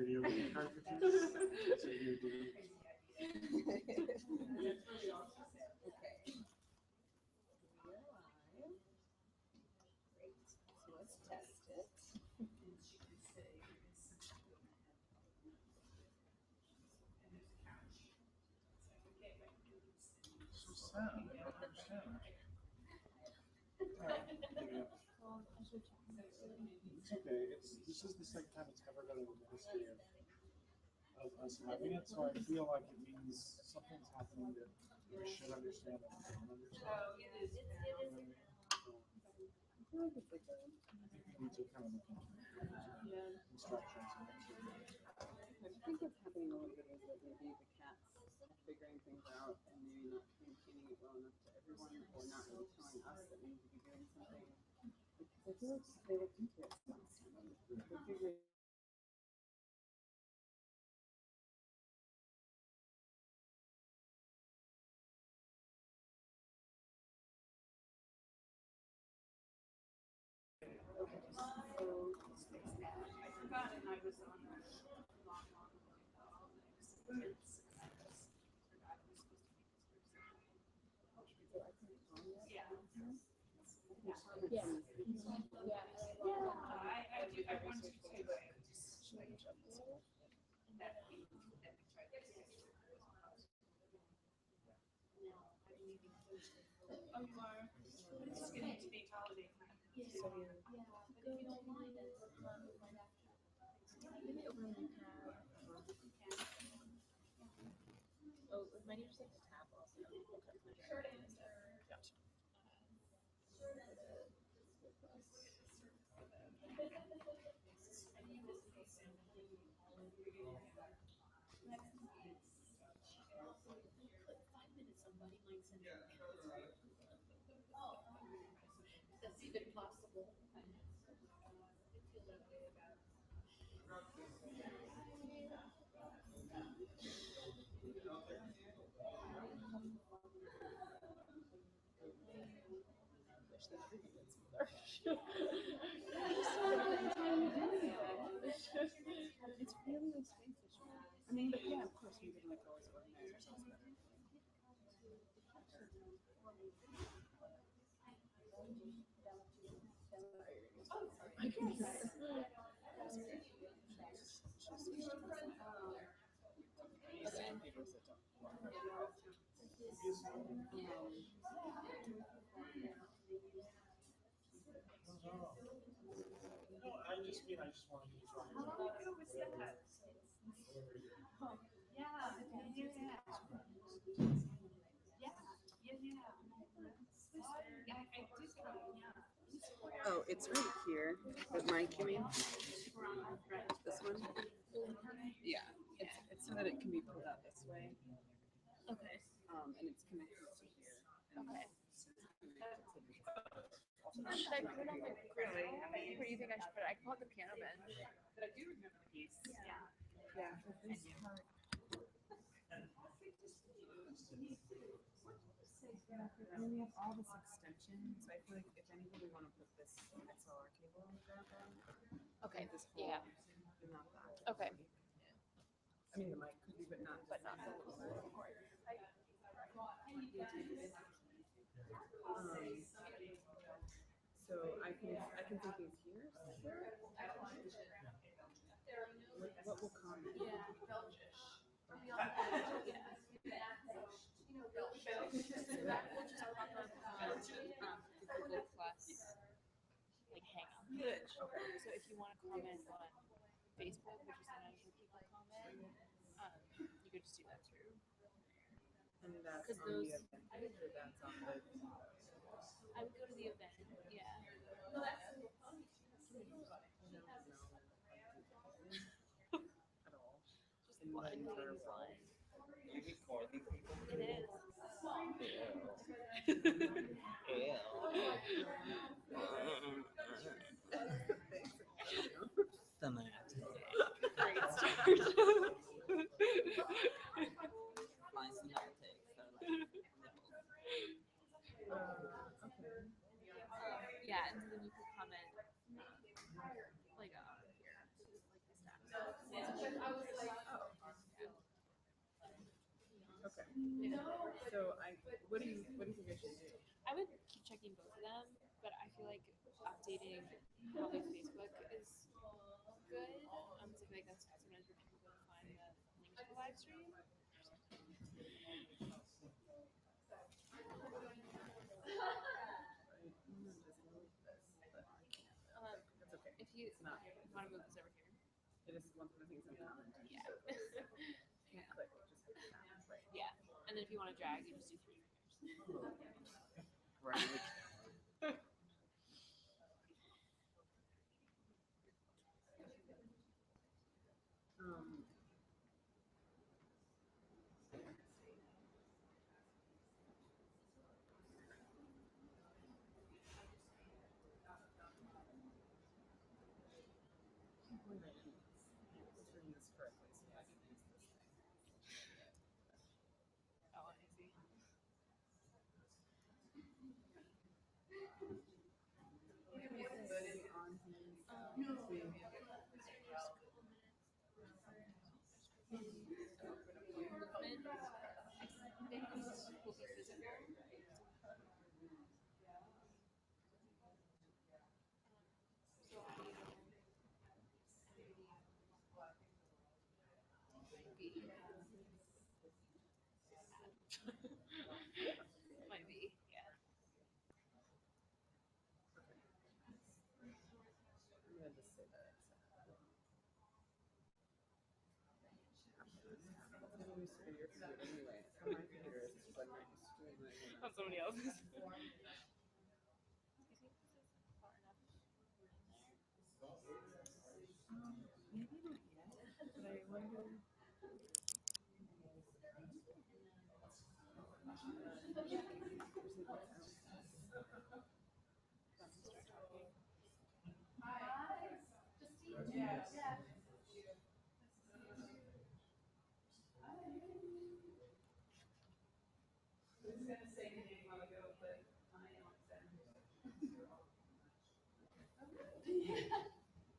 video with the carpenters. So you do. Let's test it. So sound. It's okay. This is the second time it's ever been in the history of us having it, so I feel like it means something's happening that we should understand and we don't understand. I feel like it's like a, We need to kind of look into instructions and make sure. I think what's happening a little bit is that maybe the cats are figuring things out and maybe not communicating it well enough to everyone, or not really telling us that we need to be doing something. Because I feel like they looked into it last time. They figured. Okay, so let's fix that. I forgot, and I was on the I wanted to too, but I just Oh, you are? But it's just getting to be holiday time. So But if you don't mind it, maybe over in the tab. Oh, my name is like the tab also. short answer. Gotcha. That's even possible. Wish that everything was smoother. It's really a space issue. I mean, but yeah, of course we can like always organize ourselves better. I can hear it. No, I just want to use one. How long ago was that? Yeah. Yeah, I did come, yeah. Oh, it's right here. The mic, you mean? This one? Yeah. It's so that it can be pulled out this way. Okay. And it's connected to here. And Okay. it's connected to this. Should I put it on the grill? Where do you think I should put it? I can put it on the piano bench. But I do remember the piece. Yeah. Yeah, for this part. I mean, we have all this extension, so I feel like if anybody want to put this XLR cable on the background, Okay. this whole, Yeah. not that. Okay. I mean, the mic could be, but not But not the little cord. So I can put these here. What will comment? Yeah. Google Plus, like Hangout page. So if you want to comment on Facebook, which is sometimes where people comment, you could just do that too. And that's 'Cause on the those- event page, or that's on the. I would go to the event. Yeah. At all. Just blind leading blind. You recording people? It is. Somatic. Great start. My somatics are like nipples. Okay. Yeah, and then you could comment like here, like the staff. So what do you think I should do? I would keep checking both of them, but I feel like updating probably Facebook is good. So I feel like that's sometimes where people go to find the link to the live stream. It's okay. If you It's not. want to move this over here. It is one of the things I'm found. Yeah. Can't click, just hit the tab, right? Yeah. And then if you want to drag, you just do 3 fingers. Right. Doing this correctly, so I can use this thing. Oh, I see. Might be, yeah. I'm gonna just say that. Maybe it's for your computer anyway. It's on my computer. It's just I'm not used to doing my own. On somebody else's. Maybe not yet, but I wonder.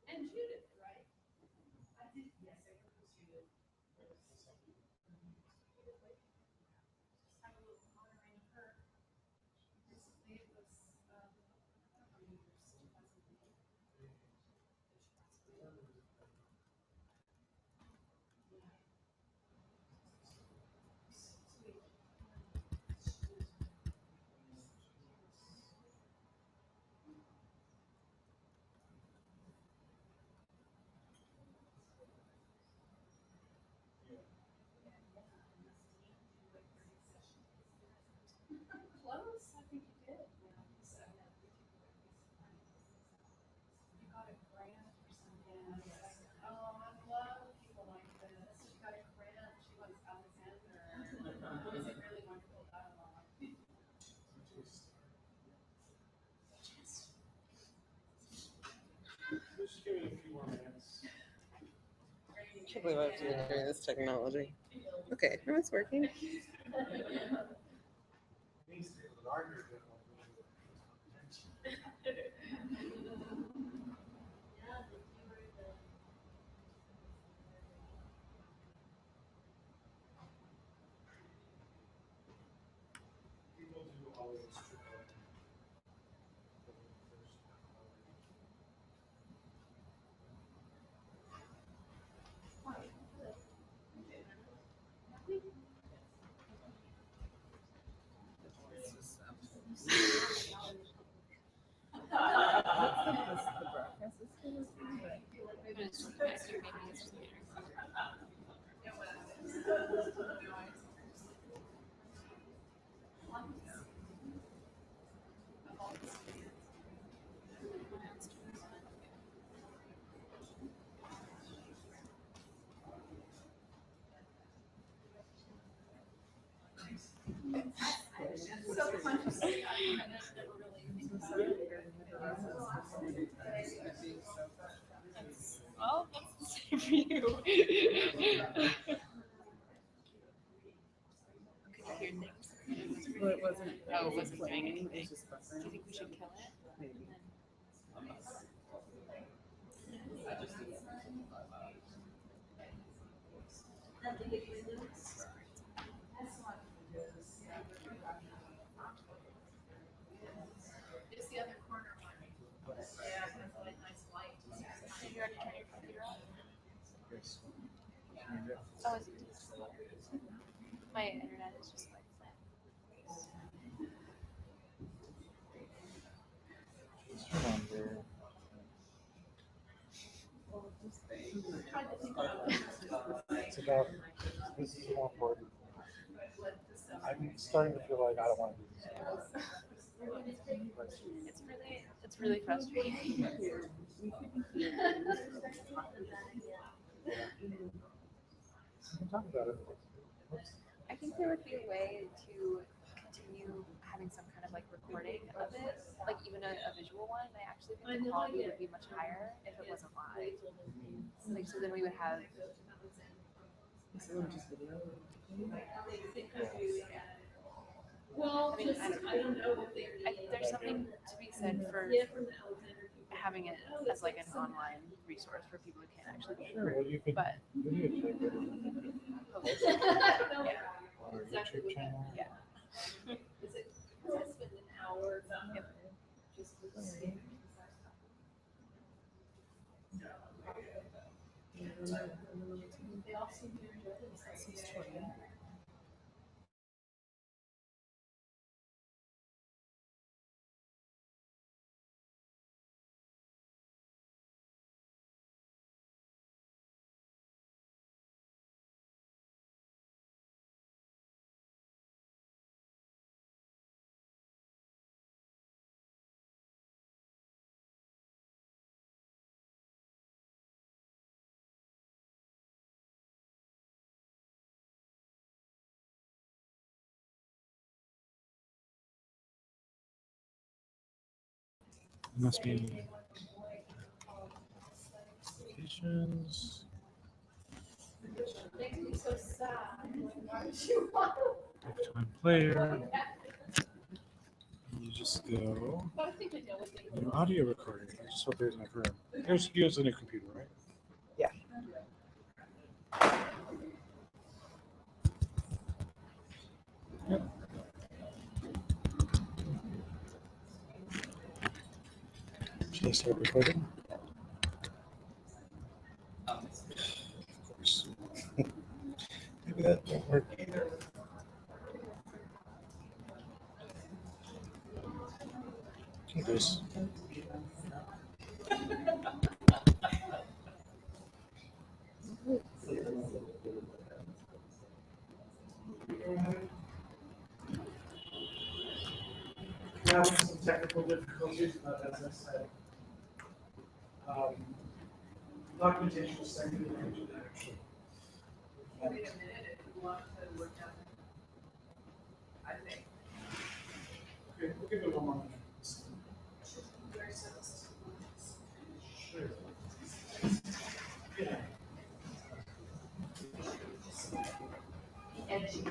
And Judith, right? I did, yes, I think it was Judith. Have a little honoring of her. Recently it was, how many years? 2008. Close, I think you did. You got a grant or something. Oh, I love people like this. She got a grant. She was Alexander. It was a really wonderful dialogue. Just give it a few more minutes. I can't believe I have to enter this technology. Okay, now it's working. Needs to be larger than what we do. People do always triple. The broadcast is still working, but Subconsciously, I Well, that's the same for you. Could you hear things? well, it wasn't. Oh, it wasn't doing playing. anything. It was just Do buffering. you think we should kill it? Maybe. already turn your computer on? Yes. Oh, is it? My internet is just like. Just remember. It's about, this is more important. I'm starting to feel like I don't want to do this. It's really frustrating. We can talk about it. I think there would be a way to continue having some kind of like recording of it, like even a visual one. I actually think the quality would be much higher if it wasn't live. Like so then we would have. Well, I mean, I don't know. I think there's something to be said for having it as like an online resource for people who can't actually be Sure, well, you could but videotape it yeah. on our YouTube channel. Yeah. Is it spend an hour just listening? They all seem to enjoy this. It must be applications. Makes me so sad. Lifetime player. You just go. But I think we know what they New audio recording. I just hope there's enough room. Here's a new computer, right? Yeah. Yep. Should I start recording? Of course. Maybe that won't work either. Okay, this. Having some technical difficulties, but as I said, documentation is second to that actually. Wait a minute, if you want to look at it, I think. Okay, we'll give it one more minute. Sure. Yeah. Edgy.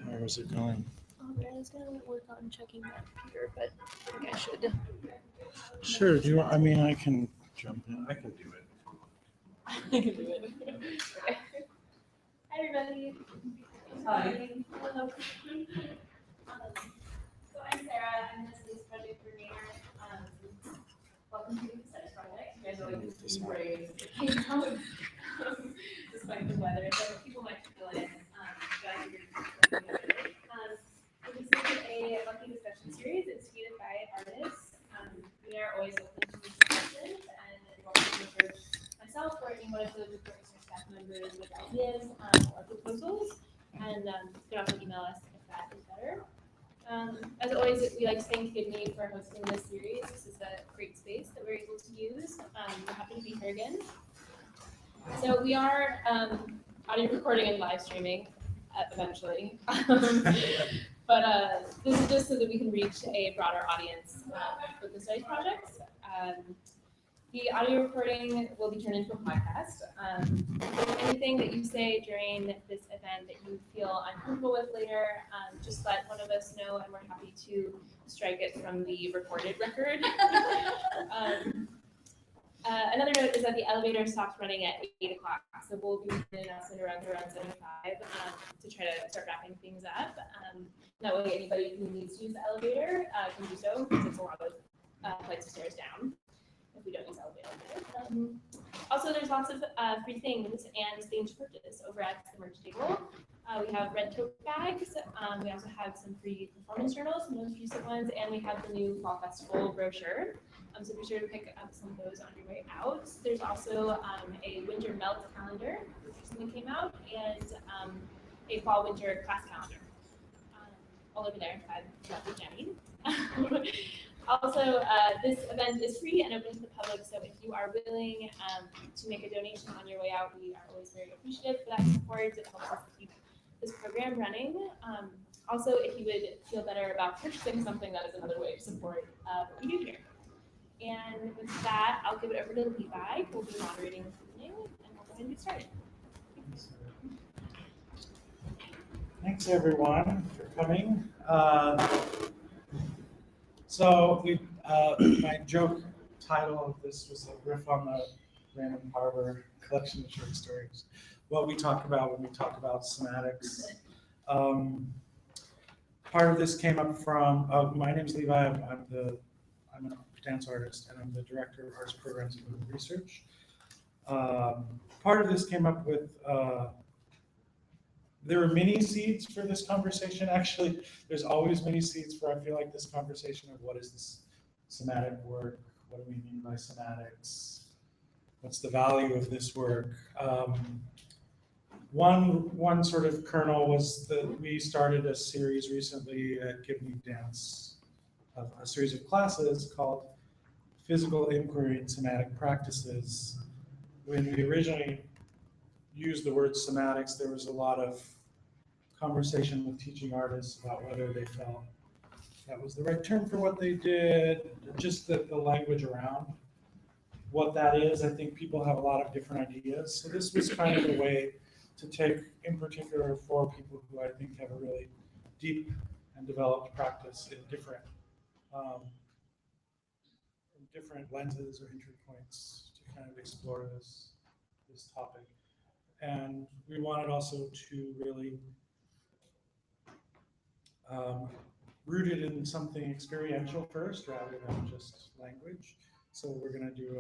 How is it going? I was gonna work on checking my computer, but I think I should. Sure. Do you want, I mean, I can jump in. I can do it. I can do it. Hi, everybody. Hi. Hello. So I'm Sarah. I'm the studies project coordinator. Welcome to the studies project. You guys are like brave. Despite the weather, so people might feel it. This is a monthly discussion series. It's created by artists. We are always open to suggestions and welcome for myself or any one of the reporters or staff members with ideas or proposals. And you can also email us if that is better. As always, we like to thank Gibney for hosting this series. This is a great space that we're able to use. We're happy to be here again. So we are audio recording and live streaming eventually. But this is just so that we can reach a broader audience with the studies projects. The audio recording will be turned into a podcast. If there's anything that you say during this event that you feel uncomfortable with later, just let one of us know, and we're happy to strike it from the recorded record. Another note is that the elevator stops running at 8 o'clock, so we'll be making an announcement around 7:05 to try to start wrapping things up. That way, anybody who needs to use the elevator can do so, because it's a lot of flights of stairs down if we don't use elevator. Also, there's lots of free things and things to purchase over at the merch table. We have red tote bags. We also have some free performance journals, most recent ones, and we have the new Fall Festival brochure. So be sure to pick up some of those on your way out. There's also a winter melt calendar, which recently came out, and a fall-winter class calendar. All over there, I've got the Jenny. Also, this event is free and open to the public, so if you are willing to make a donation on your way out, we are always very appreciative for that support. It helps us keep this program running. Also, if you would feel better about purchasing something, that is another way to support what we do here. And with that, I'll give it over to Levi, who will be moderating this evening, and we'll go ahead and get started. Thanks everyone for coming. So my joke title of this was a riff on the Random Harbor collection of short stories. What we talk about when we talk about somatics. Part of this came up from, my name's Levi, I'm a dance artist, and I'm the director of arts programs and movement research. Part of this came up with, there were mini seeds for this conversation. Actually, there's always mini seeds for, I feel like, this conversation of what is this somatic work? What do we mean by somatics? What's the value of this work? One sort of kernel was that we started a series recently at Gibney Dance, a series of classes called Physical Inquiry in Somatic Practices. When we originally used the word somatics, there was a lot of conversation with teaching artists about whether they felt that was the right term for what they did, just the language around what that is. I think people have a lot of different ideas. So this was kind of a way to take, in particular, for people who I think have a really deep and developed practice in different lenses or entry points to kind of explore this topic. And we wanted also to really root it in something experiential first rather than just language. So we're going to do,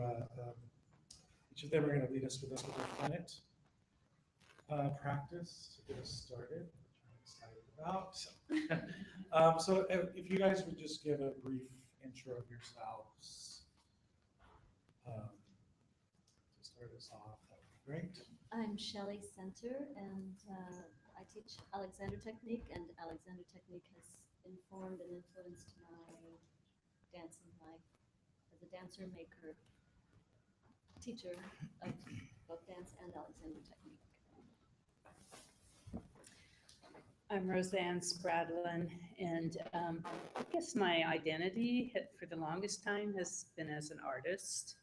each of them are going to lead us with a planet practice to get us started, which I'm excited about. So if you guys would just give a brief intro of yourselves to start us off, that would be great. I'm Shelley Center, and I teach Alexander Technique, and Alexander Technique has informed and influenced my dancing life as a dancer, maker, teacher of both dance and Alexander Technique. I'm RoseAnne Spradlin, and I guess my identity for the longest time has been as an artist.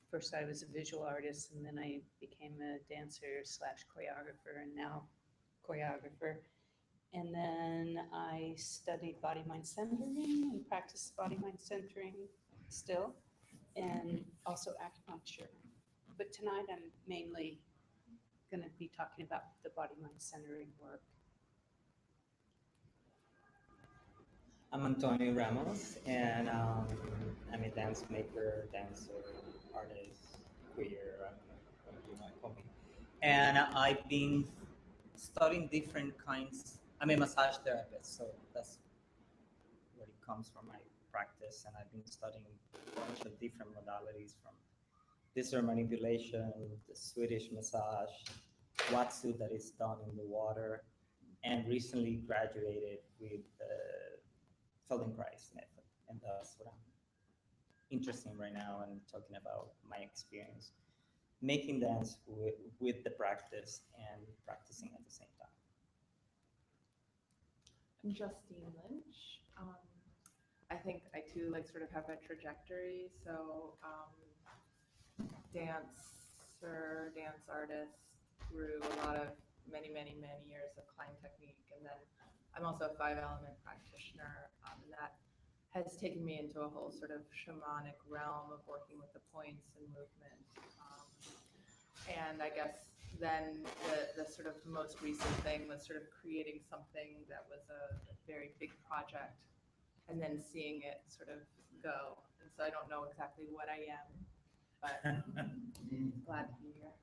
First I was a visual artist, and then I became a dancer / choreographer, and now choreographer. And then I studied body-mind centering and practiced body-mind centering still, and also acupuncture. But tonight I'm mainly going to be talking about the body-mind centering work. I'm Antonio Ramos, and I'm a dance maker, dancer, artist, queer, whatever you might call me. And I've been studying different kinds. I'm a massage therapist, so that's where it comes from, my practice. And I've been studying a bunch of different modalities, from dessert manipulation, the Swedish massage, Watsu that is done in the water, and recently graduated with the Feldenkrais method, and that's what I'm interested in right now, and talking about my experience making dance with the practice and practicing at the same time. I'm Justine Lynch. I I think I too like sort of have a trajectory. So dance artist through a lot of many years of Klein technique, and then I'm also a 5-element practitioner, and that has taken me into a whole sort of shamanic realm of working with the points and movement. And I guess then the sort of most recent thing was sort of creating something that was a very big project and then seeing it sort of go. And so I don't know exactly what I am, but glad to be here.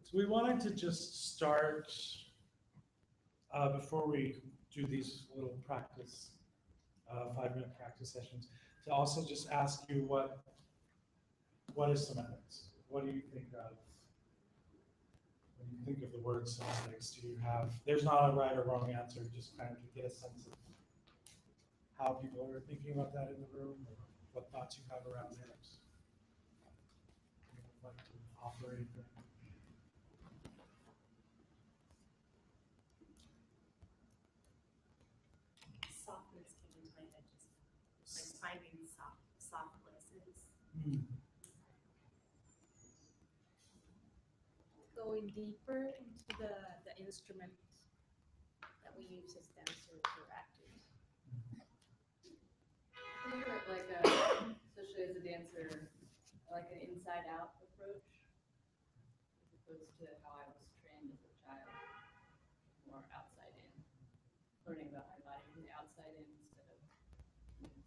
So we wanted to just start, before we do these little practice, 5-minute practice sessions, to also just ask you what is somatics? What do you think of when you think of the word somatics? Do you have, there's not a right or wrong answer, just kind of to get a sense of how people are thinking about that in the room, or what thoughts you have around it. You would like to operate there. Softness came into my head, just like finding soft places. Going deeper into the instrument that we use as dancers or actors. I think of it like especially as a dancer, like an inside-out approach, as opposed to how I was trained as a child, more outside in, learning about my body from the outside in instead of the inside.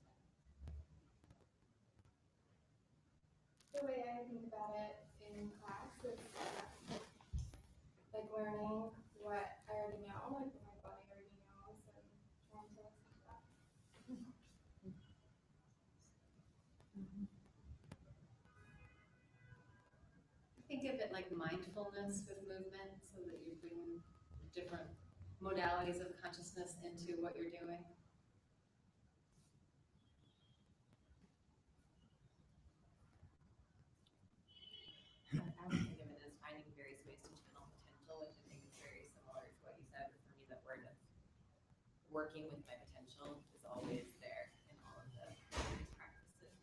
The way I think about it in class is like learning what I already know, like what my body already knows, and trying to listen to that. Think of it like mindfulness with movement, so that you bring different modalities of consciousness into what you're doing. I would think of it as finding various ways to channel potential, which I think is very similar to what you said. For me, that word of working with my potential is always there in all of the various practices.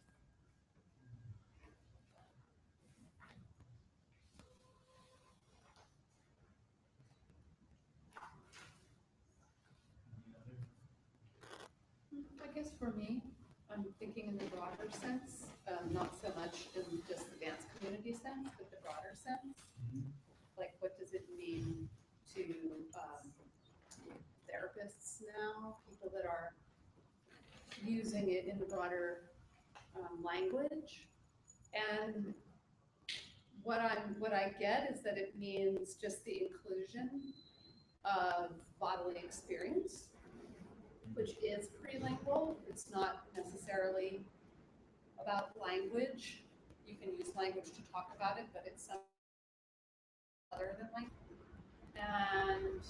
I guess for me, I'm thinking in the broader sense, not so much in just the dance community sense, but the broader sense. Like, what does it mean to therapists now, people that are using it in the broader language? And what I get is that it means just the inclusion of bodily experience, which is prelingual. It's not necessarily about language. You can use language to talk about it, but it's some other than language. And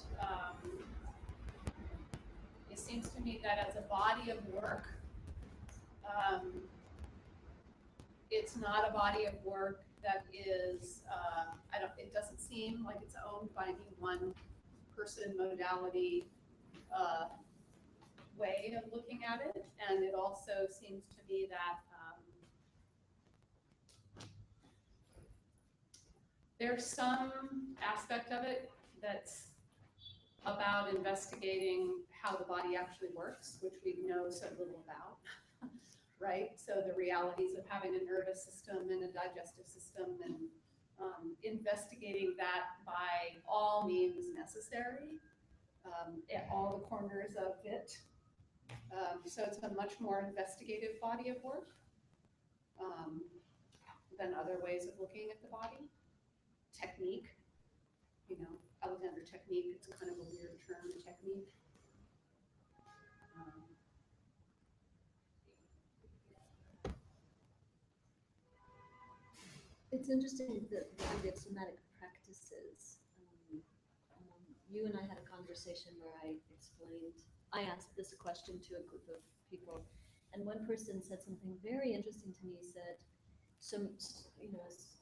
it seems to me that as a body of work, it's not a body of work that is, it doesn't seem like it's owned by any one person, modality, way of looking at it. And it also seems to me that there's some aspect of it that's about investigating how the body actually works, which we know so little about, right? So the realities of having a nervous system and a digestive system, and investigating that by all means necessary, at all the corners of it. So it's a much more investigative body of work than other ways of looking at the body. Technique, Alexander technique, it's kind of a weird term, technique. It's interesting that the idea of somatic practices. You and I had a conversation where I asked this question to a group of people, and one person said something very interesting to me. He said,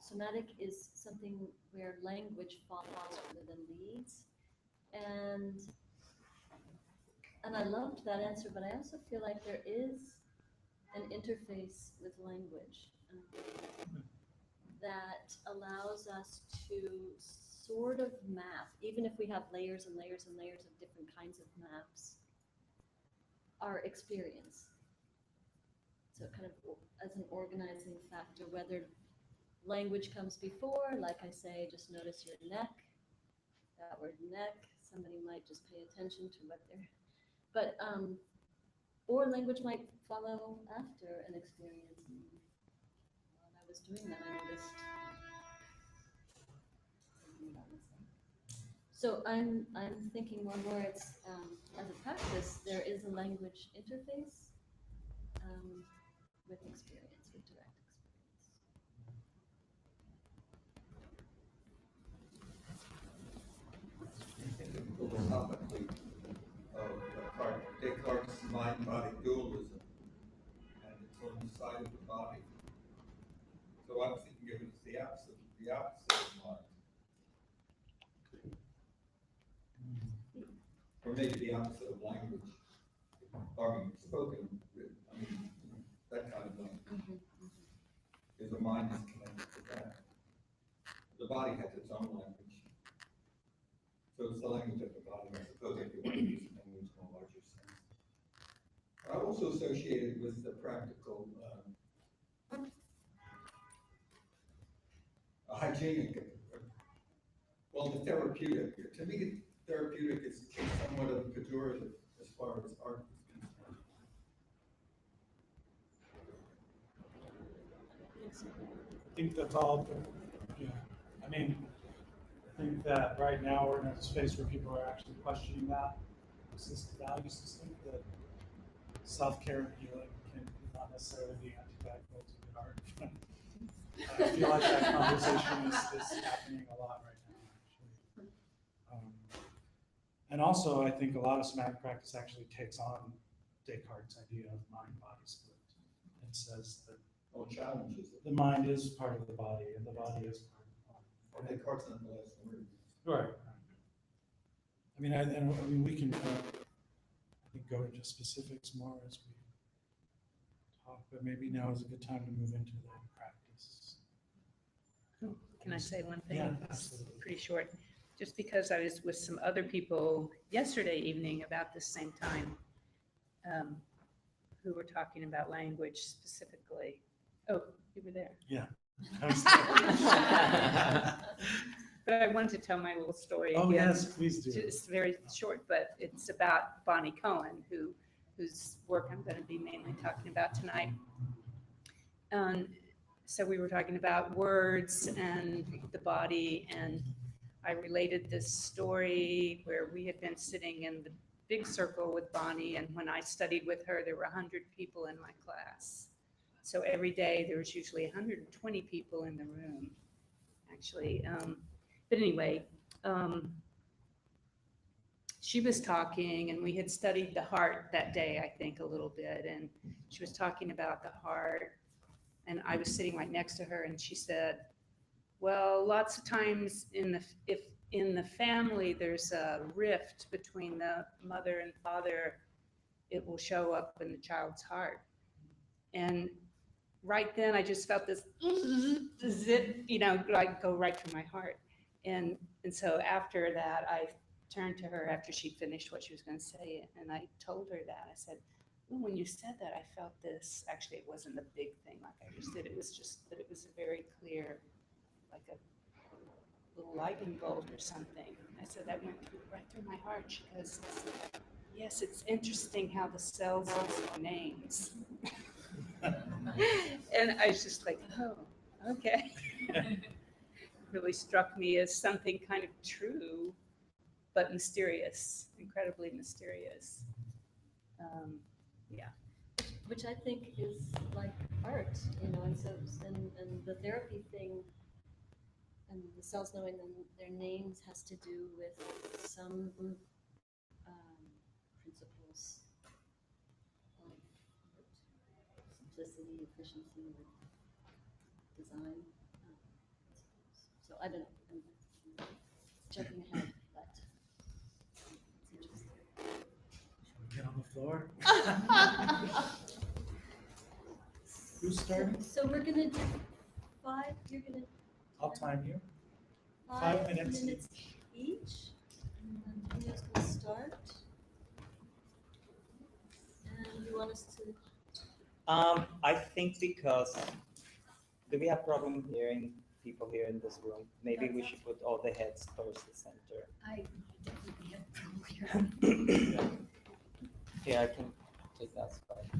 somatic is something where language follows rather than leads. And and I loved that answer, but I also feel like there is an interface with language that allows us to sort of map, even if we have layers and layers and layers of different kinds of maps, our experience. So kind of as an organizing factor, whether language comes before, like I say, just notice your neck, that word neck, somebody might just pay attention to what they're, but, or language might follow after an experience. And while I was doing that, I noticed something about myself. So I'm thinking one more, it's, as a practice, there is a language interface with experience, with direct Philosophically, Descartes' mind-body dualism, and it's on the side of the body. So I'm thinking of it as the opposite of mind. Or maybe the opposite of language. I mean, spoken, written, I mean, that kind of language. Because the mind is connected to that. The body has its own language. So it's the language of the body, I suppose, if you want to use language in a larger sense. I also associated with the practical hygienic, well, the therapeutic. To me, therapeutic is somewhat of a pejorative as far as art is concerned. I think that's all, yeah. I mean, I think that right now we're in a space where people are actually questioning that value system, that self-care and healing can not necessarily be antithetical to good art. I feel like that conversation is happening a lot right now, actually. And also, I think a lot of somatic practice actually takes on Descartes' idea of mind-body split and says that Challenges it. the mind is part of the body, and the body is part of the mind. Or Descartes' not the last word. Right. I mean, we can I think go into specifics more as we talk, but maybe now is a good time to move into the practice. Can I say one thing? Yeah, absolutely. Pretty short. Just because I was with some other people yesterday evening about this same time, who were talking about language specifically. Oh, you were there. Yeah. But I wanted to tell my little story Oh, again. yes, please do. It's very short, but it's about Bonnie Cohen, whose work I'm going to be mainly talking about tonight. So we were talking about words and the body, and I related this story where we had been sitting in the big circle with Bonnie, and when I studied with her, there were 100 people in my class. So every day there was usually 120 people in the room, actually. But anyway, she was talking, and we had studied the heart that day, I think, a little bit, and she was talking about the heart, and I was sitting right next to her, and she said, well, lots of times if in the family there's a rift between the mother and father, it will show up in the child's heart. And right then I just felt this zit, like go right through my heart. And so after that, I turned to her after she'd finished what she was going to say, and I told her that. I said, "Ooh, when you said that, I felt this." Actually, it wasn't a big thing like I just did. It was just that it was a very clear, like a little lightning bolt or something. I said, that went right through my heart. She goes, yes, it's interesting how the cells have names. And I was just like, oh, okay. Really struck me as something kind of true, but mysterious, incredibly mysterious. Yeah. Which I think is like art, and so and the therapy thing and the cells knowing their names has to do with some principles of simplicity, efficiency, design principles. So I don't know, I'm jumping ahead, but it's interesting. Should we get floor. Who's starting? So we're gonna do 5, you're gonna I'll time you. 5 minutes each. And who's gonna start? And you want us to, I think because do we have problem hearing people here in this room? Maybe we should put all the heads towards the center. I definitely have trouble hearing. Here, I can take that side.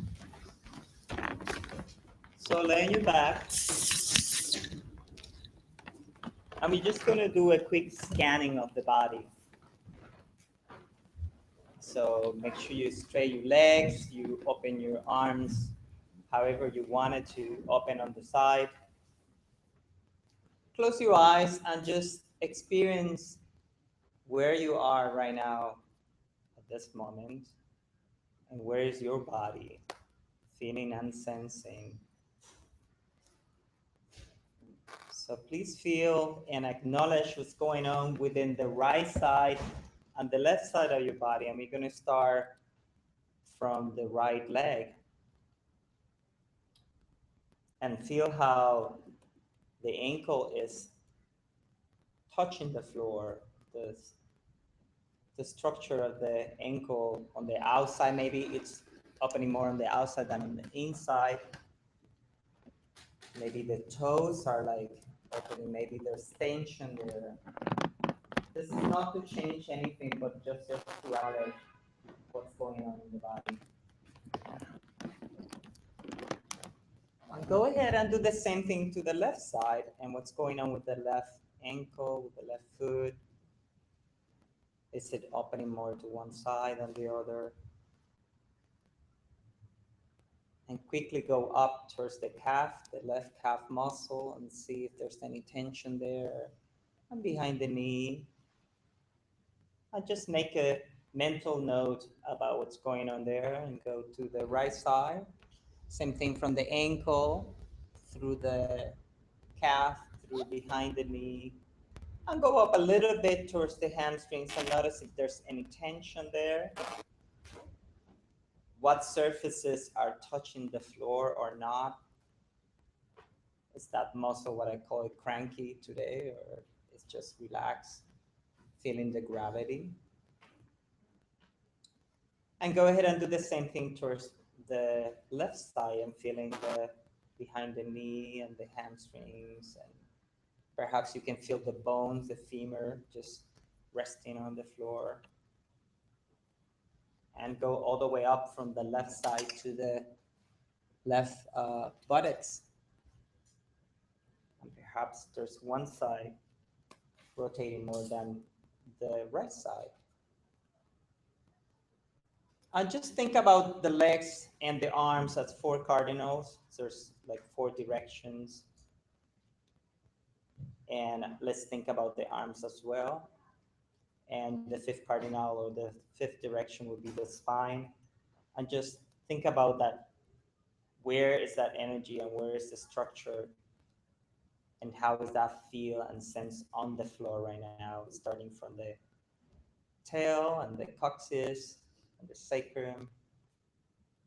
So laying you back. And we're just going to do a quick scanning of the body. So make sure you straighten your legs, you open your arms, however you want it to open on the side. Close your eyes and just experience where you are right now at this moment. And where is your body feeling and sensing? So please feel and acknowledge what's going on within the right side and the left side of your body. And we're going to start from the right leg. And feel how the ankle is touching the floor. The structure of the ankle on the outside, maybe it's opening more on the outside than on the inside. Maybe the toes are like opening, maybe there's tension there. This is not to change anything, but just to acknowledge what's going on in the body. And go ahead and do the same thing to the left side and what's going on with the left ankle, with the left foot. Is it opening more to one side than the other? And quickly go up towards the calf, the left calf muscle, and see if there's any tension there. And behind the knee. And just make a mental note about what's going on there and go to the right side. Same thing from the ankle, through the calf, through behind the knee. And go up a little bit towards the hamstrings and notice if there's any tension there. What surfaces are touching the floor or not? Is that muscle what I call it cranky today, or it's just relaxed, feeling the gravity? And go ahead and do the same thing towards the left side and feeling the behind the knee and the hamstrings, and perhaps you can feel the bones, the femur, just resting on the floor. And go all the way up from the left side to the left buttocks. And perhaps there's one side rotating more than the right side. And just think about the legs and the arms as 4 cardinals. There's like 4 directions. And let's think about the arms as well. And the 5th cardinal, or the 5th direction, would be the spine. And just think about that. Where is that energy and where is the structure? And how does that feel and sense on the floor right now, starting from the tail and the coccyx and the sacrum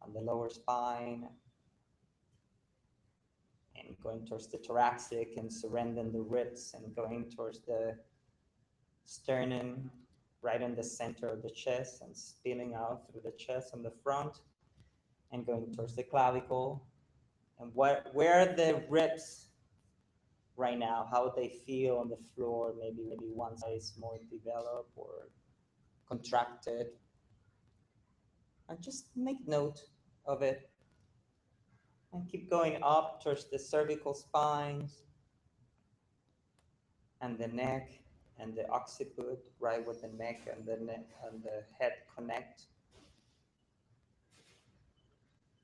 and the lower spine, and going towards the thoracic and surrendering the ribs and going towards the sternum, right in the center of the chest, and spilling out through the chest on the front, and going towards the clavicle. And where are the ribs right now? How they feel on the floor? Maybe one side is more developed or contracted. And just make note of it. And keep going up towards the cervical spines and the neck and the occiput, right where the neck and the head connect.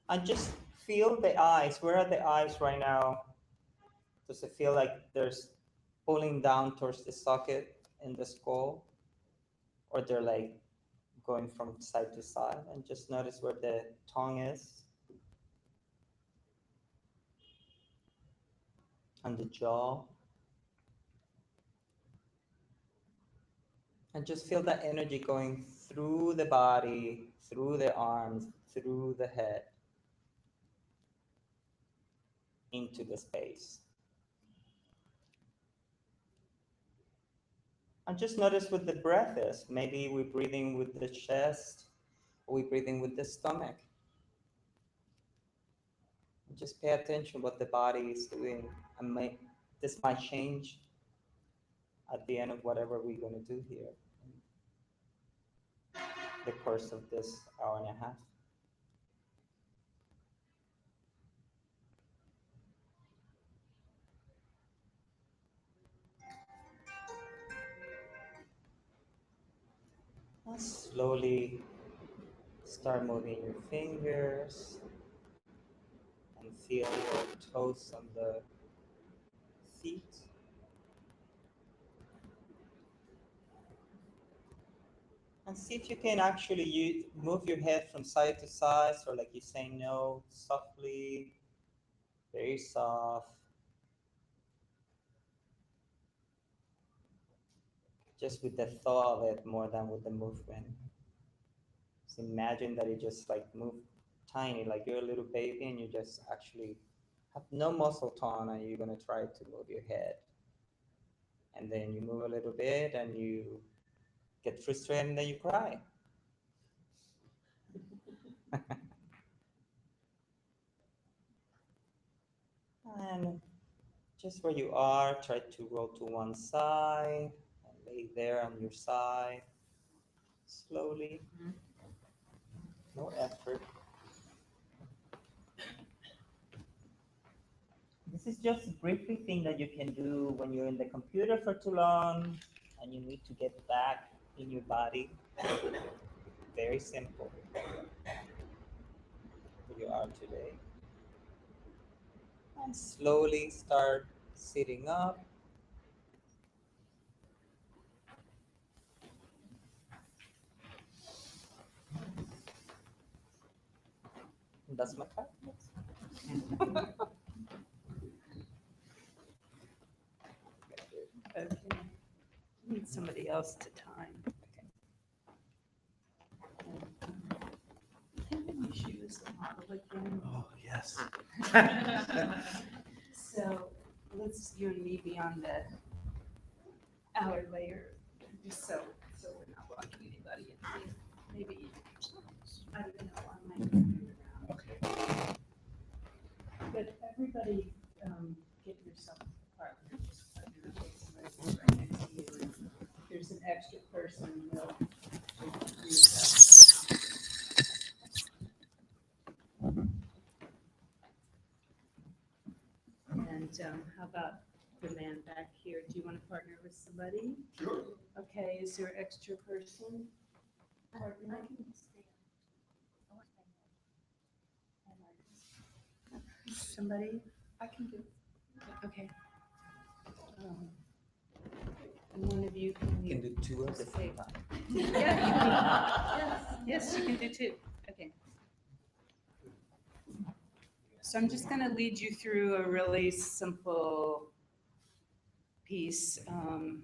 And just feel the eyes. Where are the eyes right now? Does it feel like there's pulling down towards the socket in the skull? Or they're like going from side to side? And just notice where the tongue is. And the jaw. And just feel that energy going through the body, through the arms, through the head, into the space. And just notice what the breath is. Maybe we're breathing with the chest, or we're breathing with the stomach. Just pay attention what the body is doing. And this might change at the end of whatever we're going to do here, the course of this hour and a half. And slowly start moving your fingers and feel your toes on the feet. And see if you can actually move your head from side to side, so like you say no, softly, very soft. Just with the thought of it more than with the movement. So imagine that you just like move tiny, like you're a little baby and you just actually have no muscle tone and you're gonna try to move your head. And then you move a little bit and you get frustrated and then you cry. And just where you are, try to roll to one side and lay there on your side slowly. No effort. This is just a briefly thing that you can do when you're in the computer for too long and you need to get back in your body. Very simple. Where you are today. And slowly start sitting up. That's my cat. Okay. Need somebody else to time. And she was the model again. Oh, yes. So let's you and me be on the outer layer, just so we're not blocking anybody. And maybe I don't know on my computer now. Okay. But everybody, get yourself a partner. Just partner up with somebody right next to you. And if there's an extra person, they'll do stuff. And how about the man back here? Do you want to partner with somebody? Sure. Okay, is there an extra person? Partner? Somebody? I can do. Okay. And one of you can. You can do two at the same time. Yeah, you can. Yes, you can do two. Okay. So I'm just going to lead you through a really simple piece from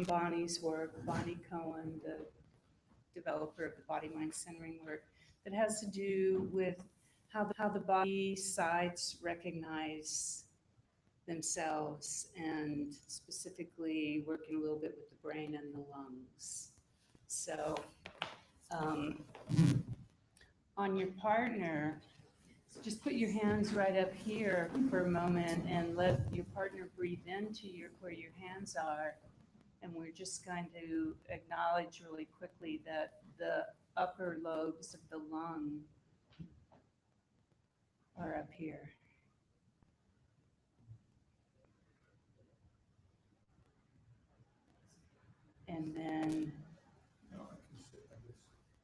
Bonnie's work, Bonnie Cohen, the developer of the body mind centering work, that has to do with how the body sides recognize themselves, and specifically working a little bit with the brain and the lungs. So on your partner, just put your hands right up here for a moment and let your partner breathe into where your hands are. And we're just going to acknowledge really quickly that the upper lobes of the lung are up here. And then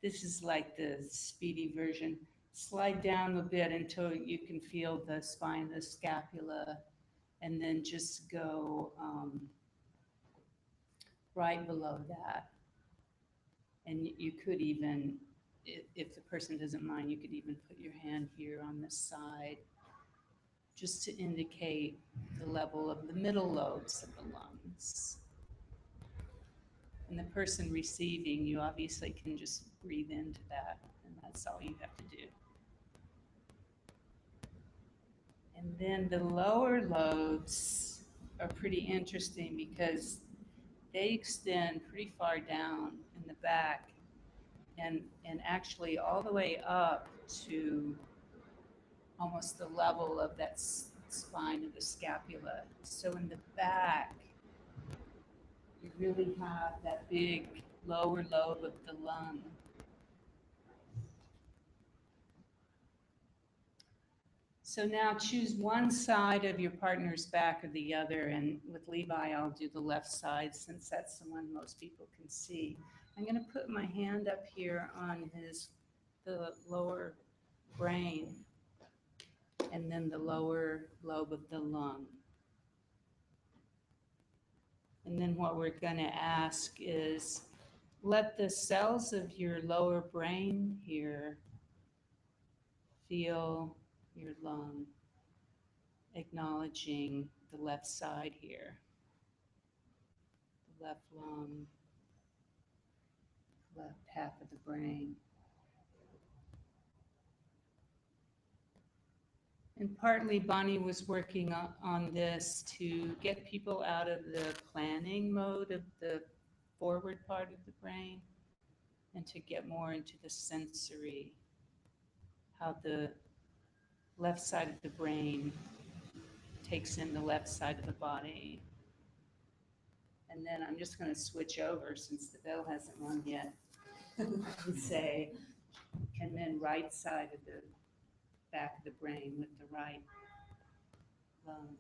this is like the speedy version. Slide down a bit until you can feel the spine, the scapula, and then just go right below that. And you could even, if the person doesn't mind, you could even put your hand here on the side just to indicate the level of the middle lobes of the lungs. And the person receiving, you obviously can just breathe into that, and that's all you have to do. And then the lower lobes are pretty interesting because they extend pretty far down in the back and actually all the way up to almost the level of that spine of the scapula. So in the back, you really have that big lower lobe of the lung. So now choose one side of your partner's back or the other, and with Levi, I'll do the left side since that's the one most people can see. I'm going to put my hand up here on the lower brain and then the lower lobe of the lung. And then what we're going to ask is, let the cells of your lower brain here feel your lung, acknowledging the left side here, the left lung, left half of the brain. And partly Bonnie was working on this to get people out of the planning mode of the forward part of the brain and to get more into the sensory, how the left side of the brain takes in the left side of the body. And then I'm just going to switch over since the bell hasn't rung yet and say, and then right side of the back of the brain with the right lung.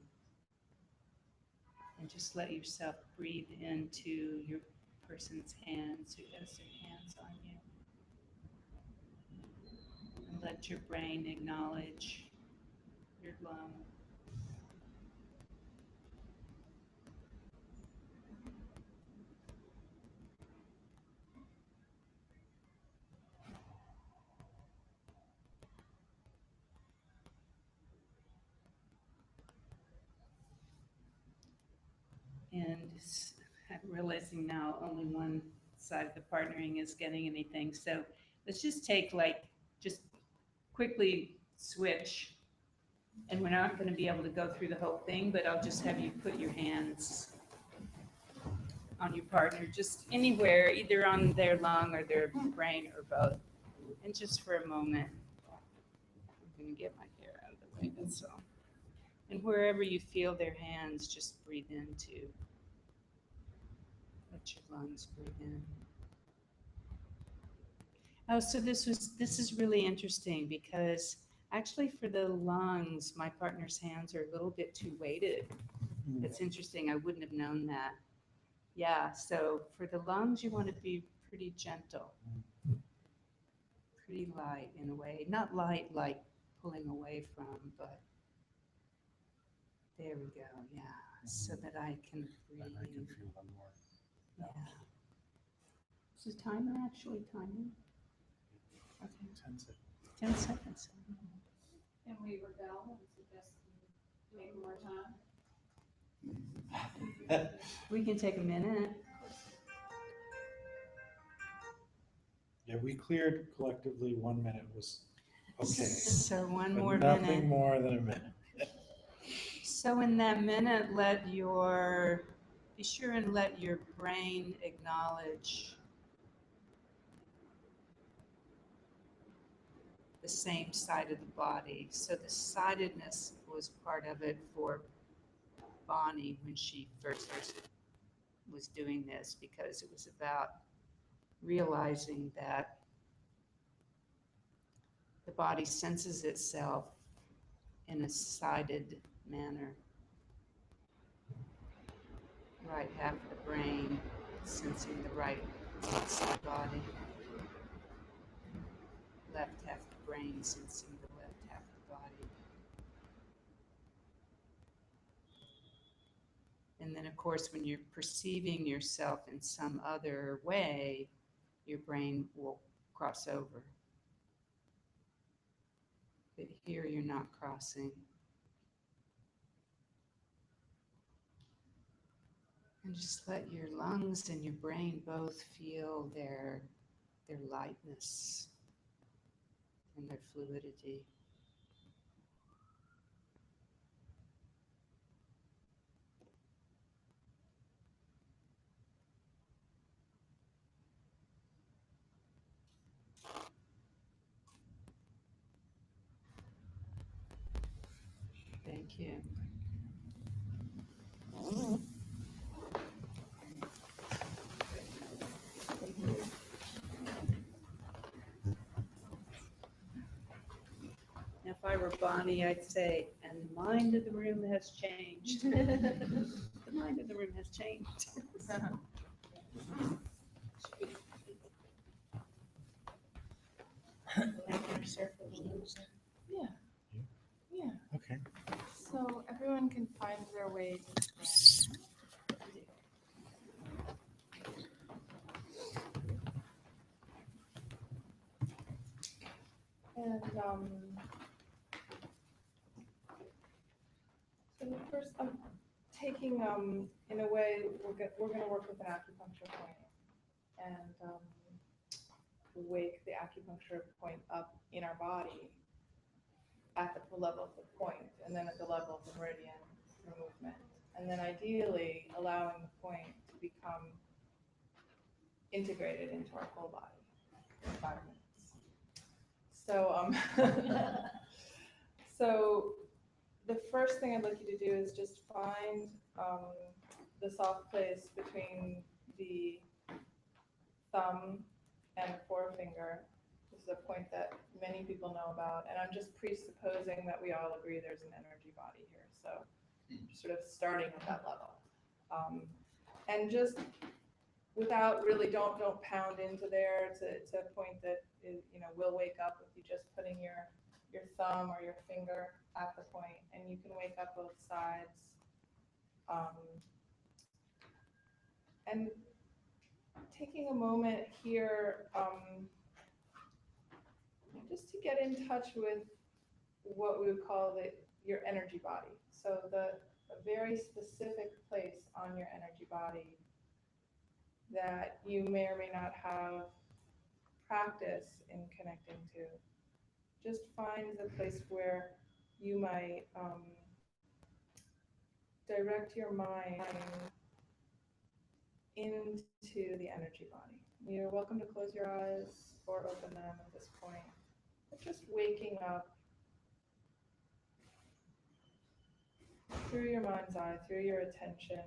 And just let yourself breathe into your person's hands who has their hands on you. And let your brain acknowledge your lung. And I'm realizing now only one side of the partnering is getting anything. So let's just take just quickly switch. And we're not going to be able to go through the whole thing, but I'll just have you put your hands on your partner, just anywhere, either on their lung or their brain or both. And just for a moment, I'm going to get my hair out of the way, that's all. And wherever you feel their hands, just breathe into. Let your lungs breathe in. Oh, so this is really interesting because actually for the lungs, my partner's hands are a little bit too weighted. It's interesting, I wouldn't have known that. Yeah, so for the lungs, you want to be pretty gentle, pretty light in a way. Not light like pulling away from, but there we go, yeah, so that I can breathe. I can feel them more. Yeah. Is the timer actually timing? Okay. 10 seconds. 10 seconds. Can we rebel and suggest you take more time? We can take a minute. Yeah, we cleared collectively 1 minute was okay. So one But more nothing minute. more than a minute. So in that minute, be sure and let your brain acknowledge the same side of the body. So the sidedness was part of it for Bonnie when she first was doing this, because it was about realizing that the body senses itself in a sided manner. Right half of the brain sensing the right side of the body. Left half of the brain sensing the left half of the body. And then, of course, when you're perceiving yourself in some other way, your brain will cross over. But here you're not crossing. And just let your lungs and your brain both feel their lightness and their fluidity. Thank you. Now, if I were Bonnie, I'd say, and the mind of the room has changed. The mind of the room has changed. Yeah. Yeah. Okay. So everyone can find their way to the And so the first, I'm taking in a way we're gonna work with an acupuncture point and wake the acupuncture point up in our body at the level of the point, and then at the level of the meridian through movement, and then ideally allowing the point to become integrated into our whole body in 5 minutes. So so the first thing I'd like you to do is just find the soft place between the thumb and the forefinger. This is a point that many people know about, and I'm just presupposing that we all agree there's an energy body here. So just sort of starting at that level. And just without really, don't pound into there. It's a point that is, will wake up with you just putting your thumb or your finger at the point, and you can wake up both sides. And taking a moment here just to get in touch with what we would call your energy body. So a very specific place on your energy body that you may or may not have practice in connecting to. Just find the place where you might direct your mind into the energy body. You're welcome to close your eyes or open them at this point. But just waking up through your mind's eye, through your attention,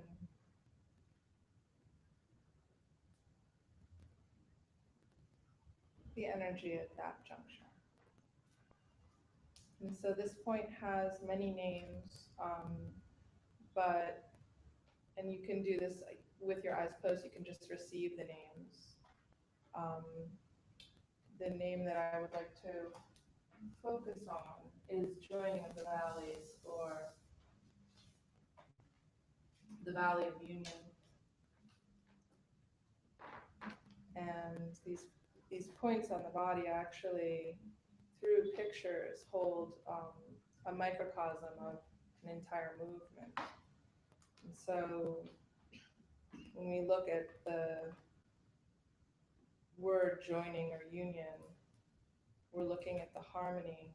the energy at that juncture. And so this point has many names, and you can do this with your eyes closed, you can just receive the names. The name that I would like to focus on is joining of the valleys, or the Valley of Union. And these points on the body actually, through pictures, hold a microcosm of an entire movement. And so when we look at the word joining or union, we're looking at the harmony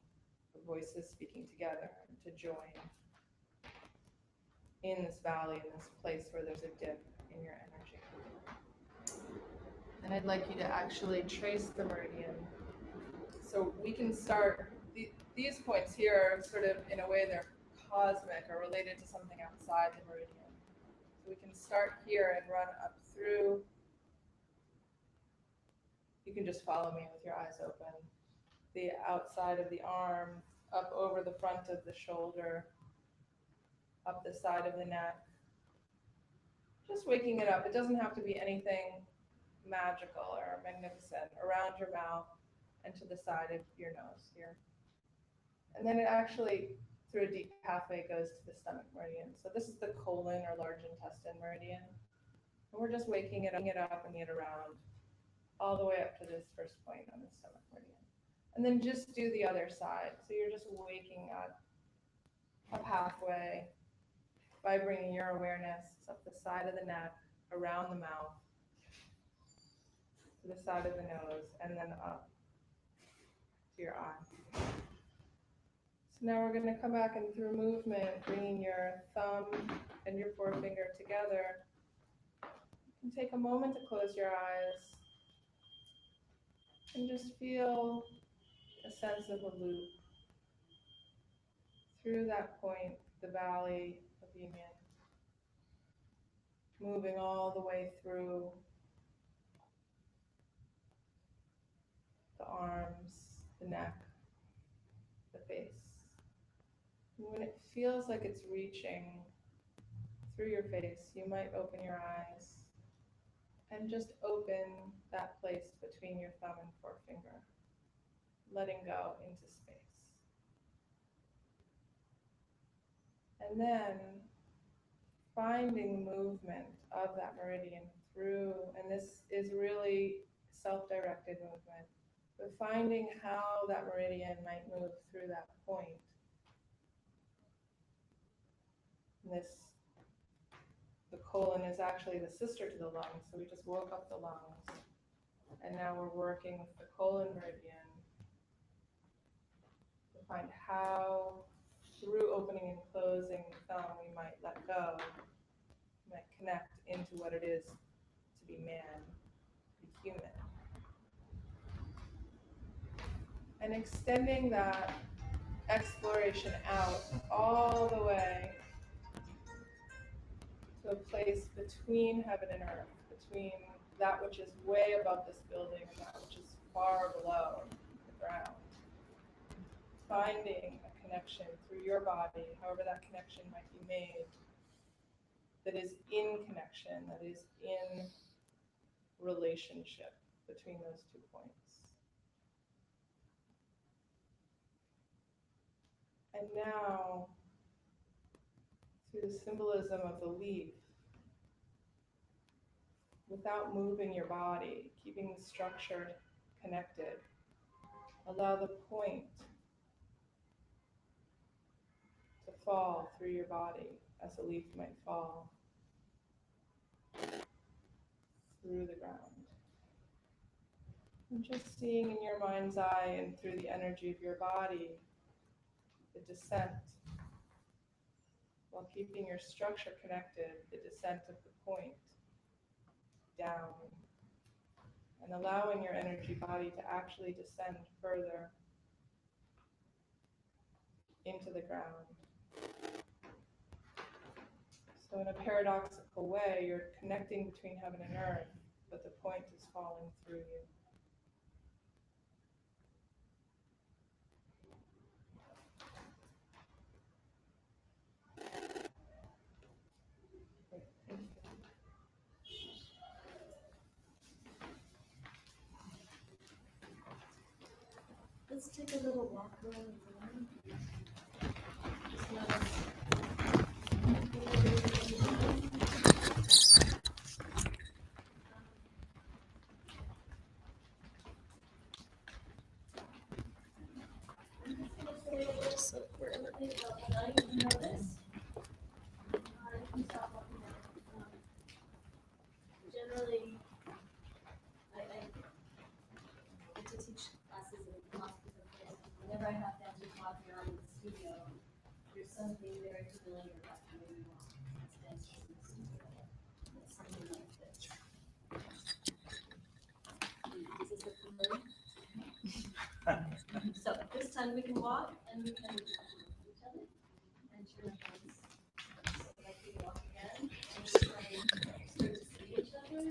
of voices speaking together to join in this valley, in this place where there's a dip in your energy. And I'd like you to actually trace the meridian. So we can start, these points here are sort of, in a way, they're cosmic or related to something outside the meridian. So we can start here and run up through. You can just follow me with your eyes open. The outside of the arm, up over the front of the shoulder, up the side of the neck. Just waking it up. It doesn't have to be anything magical or magnificent. Around your mouth and to the side of your nose here. And then it actually, through a deep pathway, goes to the stomach meridian. So this is the colon or large intestine meridian. And we're just waking it up and it around all the way up to this first point on the stomach meridian. And then just do the other side. So you're just waking up a pathway by bringing your awareness up the side of the neck, around the mouth, to the side of the nose, and then up to your eye. So now we're going to come back and through movement, bringing your thumb and your forefinger together. You can take a moment to close your eyes and just feel a sense of a loop through that point, the valley of union, moving all the way through the arms, the neck, the face. And when it feels like it's reaching through your face, you might open your eyes and just open that place between your thumb and forefinger, letting go into space. And then finding movement of that meridian through, and this is really self-directed movement, but finding how that meridian might move through that point. The colon is actually the sister to the lungs, so we just woke up the lungs, and now we're working with the colon meridian to find how, through opening and closing the thumb, we might let go, might connect into what it is to be man, to be human. And extending that exploration out all the way to a place between heaven and earth, between that which is way above this building and that which is far below the ground. Finding a connection through your body, however that connection might be made, that is in connection, that is in relationship between those 2 points. And now, through the symbolism of the leaf, without moving your body, keeping the structure connected, allow the point to fall through your body as a leaf might fall through the ground. And just seeing in your mind's eye and through the energy of your body, the descent, while keeping your structure connected, the descent of the point down, and allowing your energy body to actually descend further into the ground. So in a paradoxical way, you're connecting between heaven and earth, but the point is falling through you. Let's take a little walk around the room. Just notice. Generally, I get to teach classes in hospitals. Whenever I have dancer talk around in the studio, there's something very familiar about the way we walk as dancers in the studio. It's something like this. Does this look familiar? So this time we can walk and we can look at each other and turn our heads. So like we walk again and start to see each other.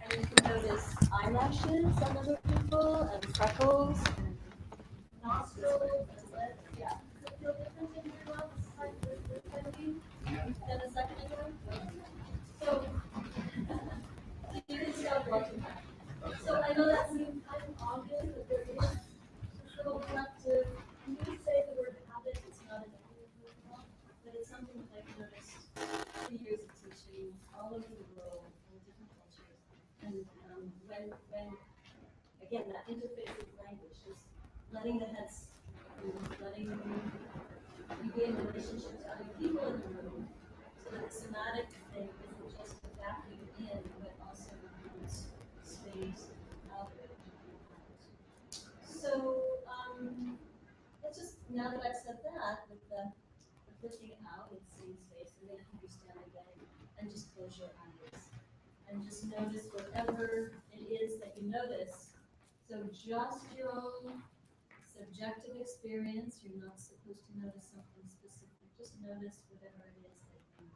And you can notice eyelashes on other people and freckles and nostrils and lips. Yeah. Does it feel different in your mouth this time of week than a second ago? So you can start walking back. So I know that seems kind of obvious, but there is just a little collective. You can say the word habit, it's not a negative word, but it's something that I've noticed through years of teaching all over the world in different cultures. And when again, that interface with language, just letting the heads, letting you be in relationship to other people in the room, so that the somatic thing isn't just a vacuum in, but also includes space out. So, let's just, now that I've said that, with the looking out and seeing space, and then you stand again, and just close your eyes. And just notice whatever it is that you notice. So just your own subjective experience, you're not supposed to notice something specific, just notice whatever it is that you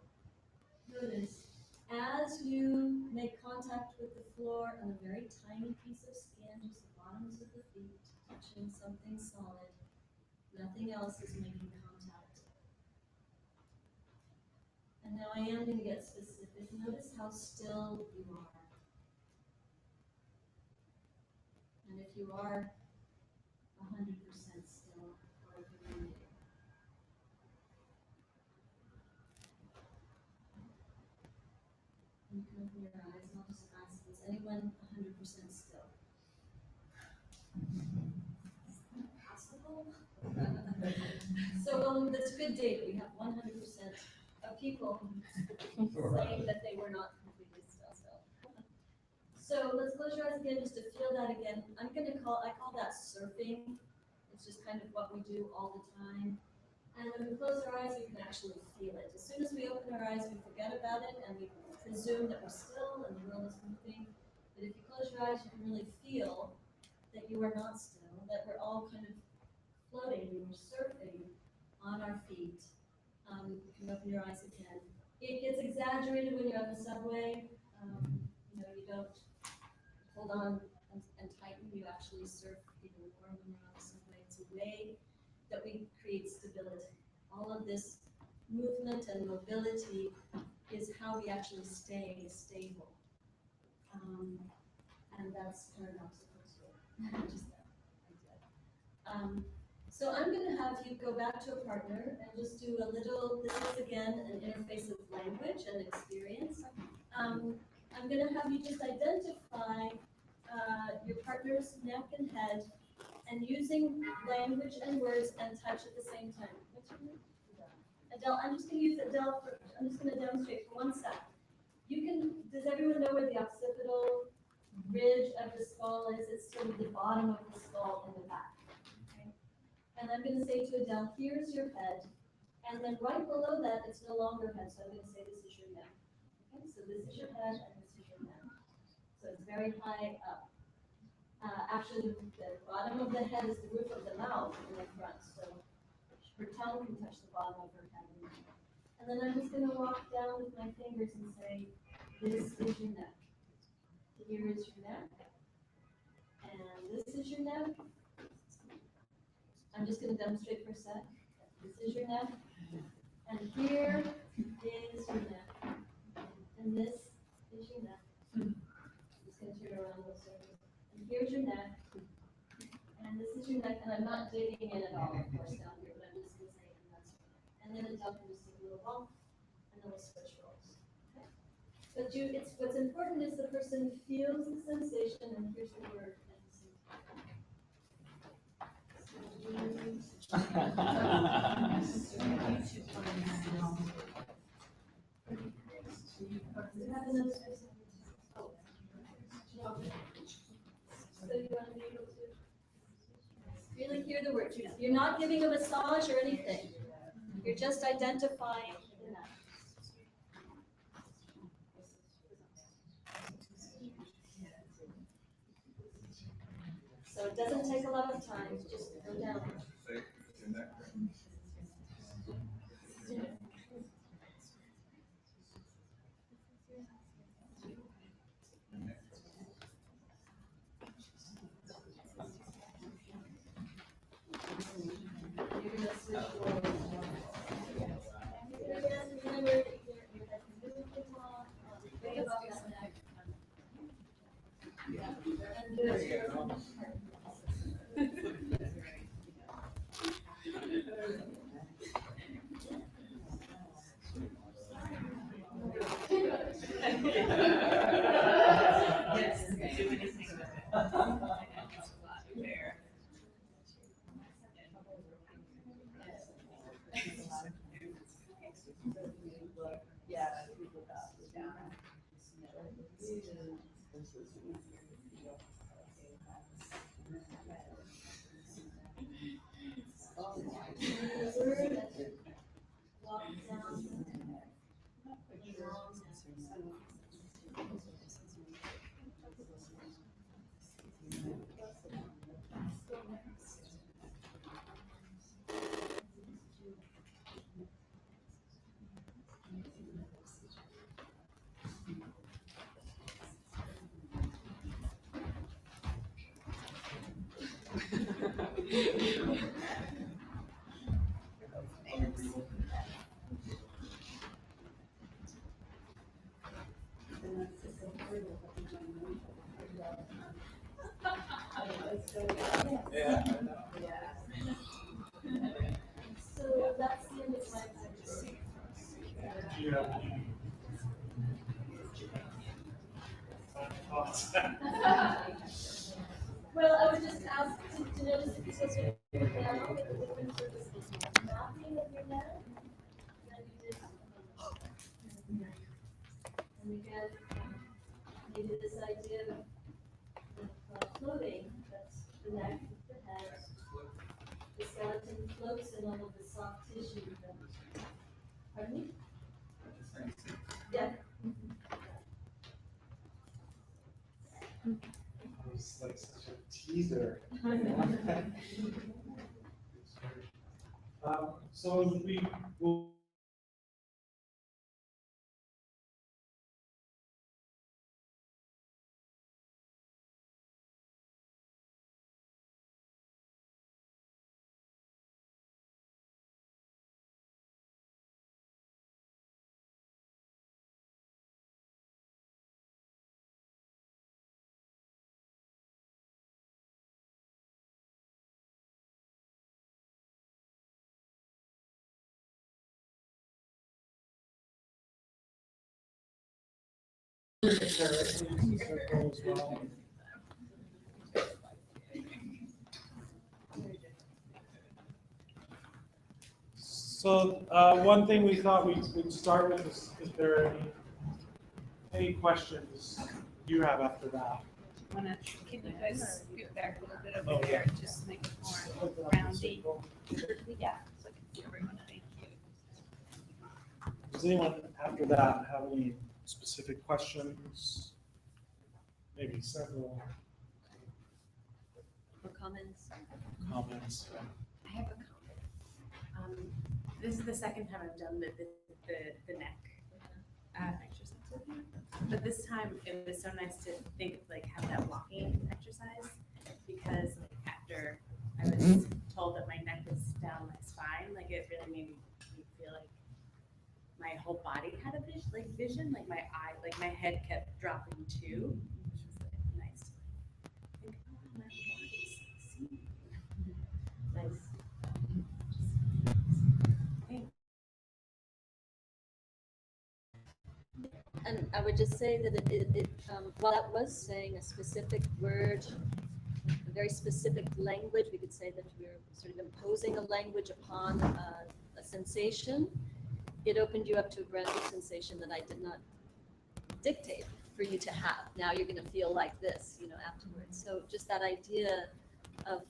notice. As you make contact with the floor on a very tiny piece of skin, just the bottoms of the feet, touching something solid, nothing else is making contact. And now I am going to get specific. Notice how still you are. And if you are 100% still, or if you're really you can open your eyes and I'll just ask, is anyone 100% still? Is that possible? So, well, that's good data. We have 100% of people saying that they were not completely still. So let's close your eyes again just to feel that again. I call that surfing. It's just kind of what we do all the time. And when we close our eyes, we can actually feel it. As soon as we open our eyes, we forget about it and we presume that we're still and the world is moving. But if you close your eyes, you can really feel that you are not still, that we're all kind of floating, we're surfing on our feet. You can open your eyes again. It gets exaggerated when you're on the subway. You don't hold on and tighten, you actually surf even more when you're on the subway. It's a way that we create stability. All of this movement and mobility is how we actually stay stable. And that's paradoxical too. Just that idea. So I'm going to have you go back to a partner and just do a little, this is again an interface of language and experience. I'm going to have you just identify your partner's neck and head, and using language and words and touch at the same time. What's your name? Adele. I'm just going to use Adele I'm just going to demonstrate for 1 sec. Does everyone know where the occipital ridge of the skull is? It's sort of the bottom of the skull in the back. Okay? And I'm going to say to Adele, here's your head. And then right below that, it's no longer head, so I'm going to say this is your neck. Okay? So this is your head and this is your neck. So it's very high up. Actually, the bottom of the head is the roof of the mouth in the front, so her tongue can touch the bottom of her head. And then I'm just going to walk down with my fingers and say, this is your neck. Here is your neck. And this is your neck. I'm just going to demonstrate for a sec. This is your neck. And here is your neck. And this is your neck. I'm just going to turn around a little circle. And here's your neck. And this is your neck. And I'm not digging in at all, of course, down here, but I'm just going to say, and that's your neck. And then the dog can just take a little bump, and then we'll switch roles. Okay? But what's important is the person feels the sensation, and here's the word at the same time. So you want to be able to really hear the words. You're not giving a massage or anything. You're just identifying the neck. So it doesn't take a lot of time. Just go down. You're going to switch roles. Remember, your head can move a little, way above that neck. And there's your Yes, do anything with it. It's a lot there. Walk down Yeah. So that's the end of my Do you have any thoughts? Well, I was just asked to notice if this was sort of now with the different sort of mapping of your neck. Then you did, and again, maybe this idea of floating, that's the neck, the head, the skeleton floats in all of the soft tissue. Pardon me? Yeah. It was like such a teaser. So we will. Circle as well. So one thing we thought we'd start with is there any questions you have after that? Can you guys scoot back a little bit Oh, over yeah. here, just make it more roundy? Yeah, so I can see everyone, thank you. Does anyone after that have any specific questions? Maybe several Or comments? comments. I have a comment. This is the second time I've done the neck exercise with you. But this time it was so nice to have that walking exercise, because after I was told that my neck is down my spine, it really made me feel like my whole body had a vision, my eye, my head kept dropping too, which was nice to think, oh, my whole body's seeing. Nice. And I would just say that while that was saying a specific word, a very specific language, we could say that we're sort of imposing a language upon a sensation. It opened you up to a brand new sensation that I did not dictate for you to have. Now you're going to feel like this, afterwards. So just that idea of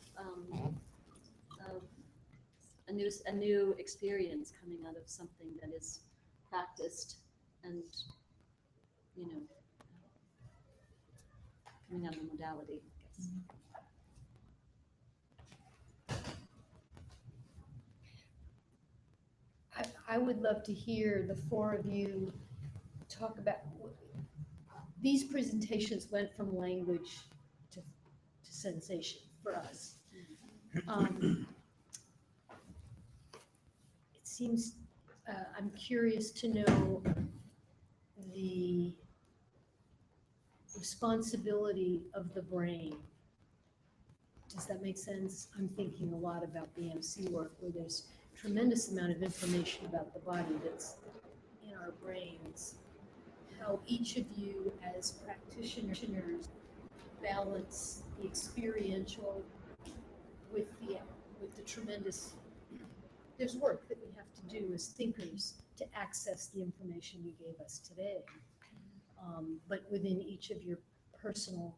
a new experience coming out of something that is practiced and coming out of the modality, I guess. I would love to hear the four of you talk about, these presentations went from language to sensation for us. It seems, I'm curious to know the responsibility of the brain. Does that make sense? I'm thinking a lot about the MC work, where there's tremendous amount of information about the body that's in our brains. How each of you as practitioners balance the experiential with the tremendous, there's work that we have to do as thinkers to access the information you gave us today. But within each of your personal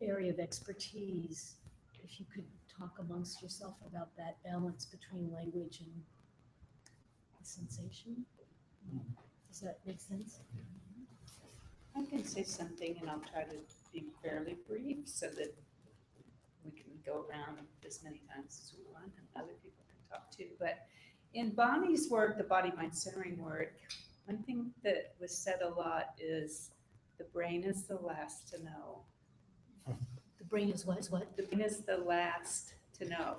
area of expertise, if you could talk amongst yourself about that balance between language and the sensation. Does that make sense? I can say something and I'll try to be fairly brief so that we can go around as many times as we want and other people can talk too. But in Bonnie's work, the body mind centering work, one thing that was said a lot is the brain is the last to know. The brain is what? The brain is the last to know.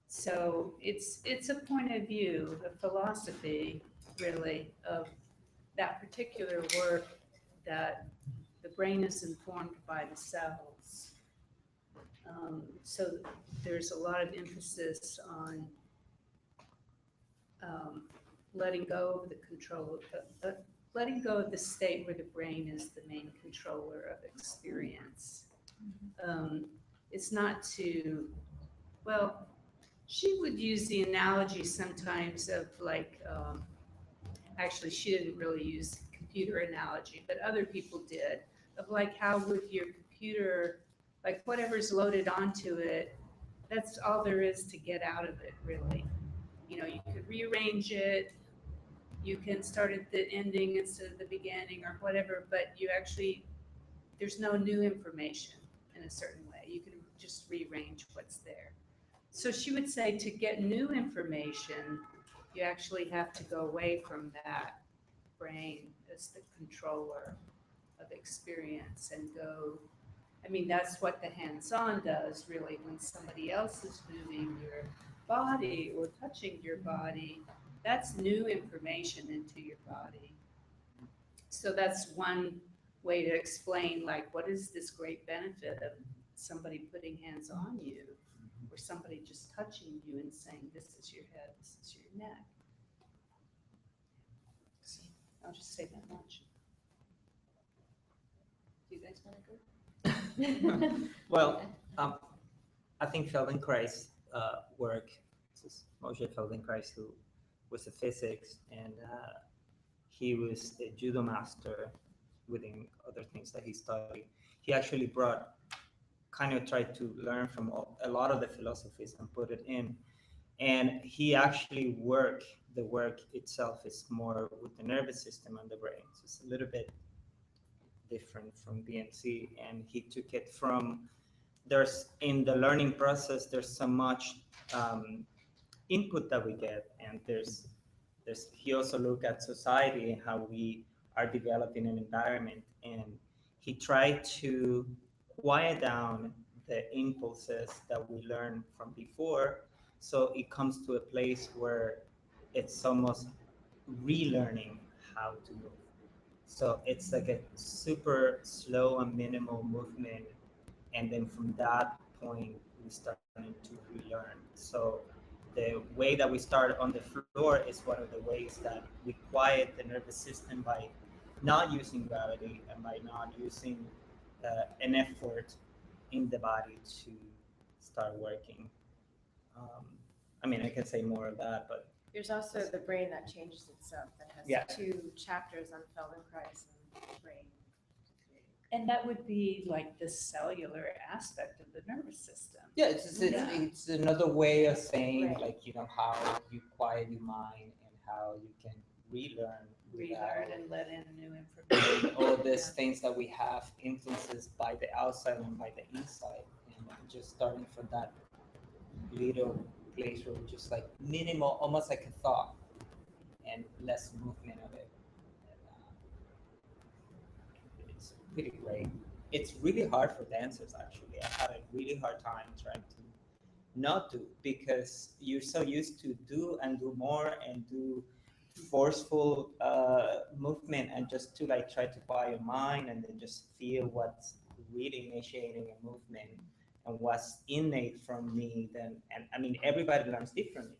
So it's a point of view, a philosophy really of that particular work, that the brain is informed by the cells. So there's a lot of emphasis on letting go of the control, letting go of the state where the brain is the main controller of experience. It's not to, well, she would use the analogy sometimes of like, actually she didn't really use computer analogy, but other people did, of like how with your computer, like whatever's loaded onto it, that's all there is to get out of it, really. You know, you could rearrange it, you can start at the ending instead of the beginning or whatever, but you actually, there's no new information in a certain way. You can just rearrange what's there. So she would say to get new information, you actually have to go away from that brain as the controller of experience and go, I mean, that's what the hands-on does really when somebody else is moving your body or touching your body. That's new information into your body. So that's one way to explain, like, what is this great benefit of somebody putting hands on you or somebody just touching you and saying, this is your head, this is your neck. I'll just say that much. Do you guys want to go? Well, I think Feldenkrais's work, this is Moshe Feldenkrais, who was a physics, and he was a judo master within other things that he studied. He actually tried to learn from a lot of the philosophies and put it in. And he actually the work itself is more with the nervous system and the brain. So it's a little bit different from BMC. And he took it from, in the learning process, there's so much input that we get. And he also looked at society and how we are developing an environment. And he tried to quiet down the impulses that we learned from before. So it comes to a place where it's almost relearning how to move. So it's like a super slow and minimal movement. And then from that point, we start to relearn. So the way that we start on the floor is one of the ways that we quiet the nervous system by not using gravity and by not using an effort in the body to start working. I mean, I can say more of that, but There's also the brain that changes itself that has Yeah. 2 chapters on Feldenkrais and brain. And that would be like the cellular aspect of the nervous system. yeah, it's another way of saying, Right. like, how you quiet your mind and how you can relearn Relearn and let in new information. all these things that we have influences by the outside and by the inside, and just starting from that little place where we just like minimal, almost like a thought, and less movement of it. And, it's pretty great. It's really hard for dancers, actually. I had a really hard time trying to not do, because you're so used to do and do more and do forceful movement, and just to like try to quiet your mind and then just feel what's really initiating a movement and what's innate from me. Then, and I mean, everybody learns differently.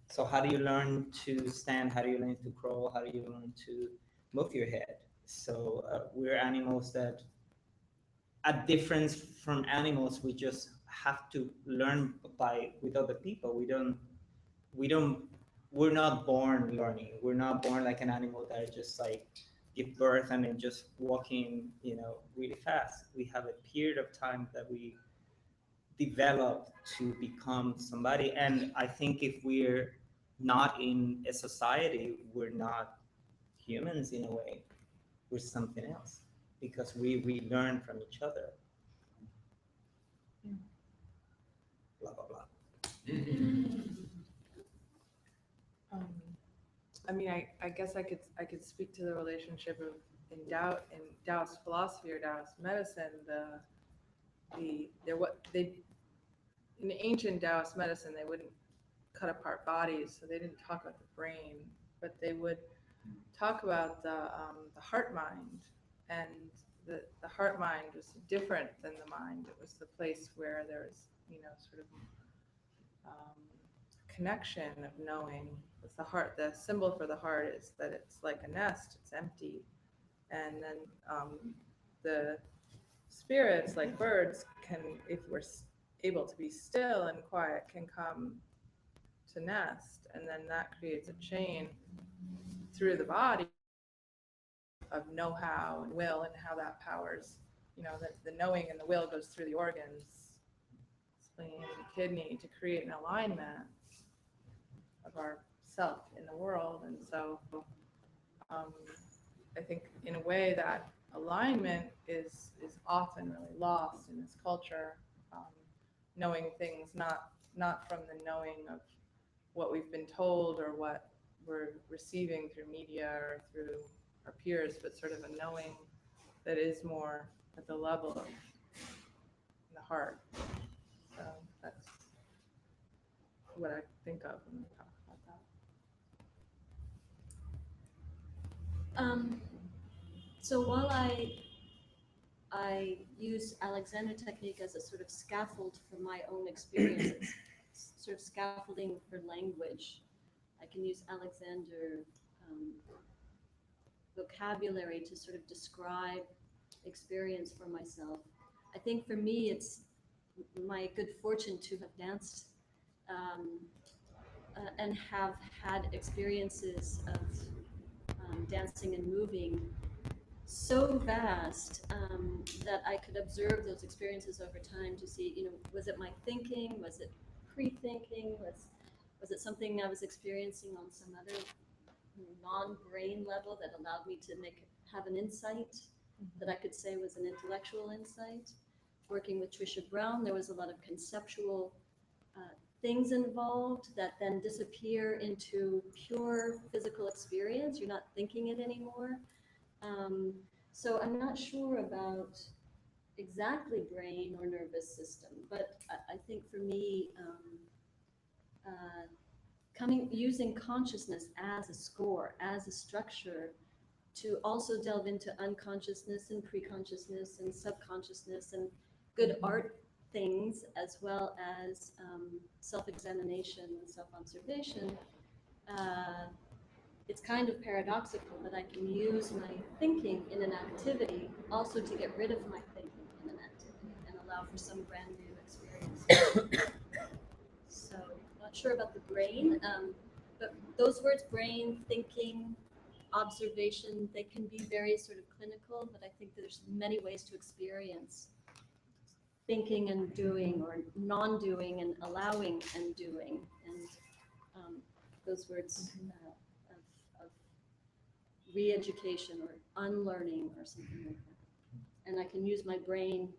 So how do you learn to stand? How do you learn to crawl? How do you learn to move your head? So we're animals that, a difference from animals, we just have to learn with other people. We're not born learning. We're not born like an animal that just like give birth and then just walking, really fast. pass. We have a period of time that we develop to become somebody. And I think if we're not in a society, we're not humans in a way. We're something else because we learn from each other. Blah, blah, blah. I mean, I guess I could speak to the relationship of in Taoist philosophy or Taoist medicine, in ancient Taoist medicine, they wouldn't cut apart bodies, so they didn't talk about the brain, but they would talk about the heart mind, and the heart mind was different than the mind. It was the place where there was, sort of connection of knowing. With the heart, the symbol for the heart is that it's like a nest, it's empty, and then the spirits, like birds, can, if we're able to be still and quiet, can come to nest, and then that creates a chain through the body of know-how and will, and how that powers, the knowing and the will goes through the organs, spleen, kidney, to create an alignment of our self in the world. And so I think in a way that alignment is often really lost in this culture, knowing things not from the knowing of what we've been told or what we're receiving through media or through our peers, but sort of a knowing that is more at the level of the heart. So that's what I think of when we talk about that. So while I use Alexander technique as a sort of scaffold for my own experiences, sort of scaffolding for language, I can use Alexander vocabulary to sort of describe experience for myself. I think for me, it's my good fortune to have danced and have had experiences of dancing and moving so vast that I could observe those experiences over time to see, was it my thinking? Was it pre-thinking? Was it something I was experiencing on some other non-brain level that allowed me to have an insight that I could say was an intellectual insight? Working with Trisha Brown, there was a lot of conceptual things involved that then disappear into pure physical experience. You're not thinking it anymore. So I'm not sure about exactly brain or nervous system, but I think for me, using consciousness as a score, as a structure, to also delve into unconsciousness and pre-consciousness and subconsciousness and good art things, as well as self-examination and self-observation. It's kind of paradoxical that I can use my thinking in an activity also to get rid of my thinking in an activity and allow for some brand new experience. So, not sure about the brain, but those words, brain, thinking, observation, they can be very sort of clinical, but I think there's many ways to experience thinking and doing, or non-doing and allowing and doing, and those words of re-education or unlearning or something like that. And I can use my brain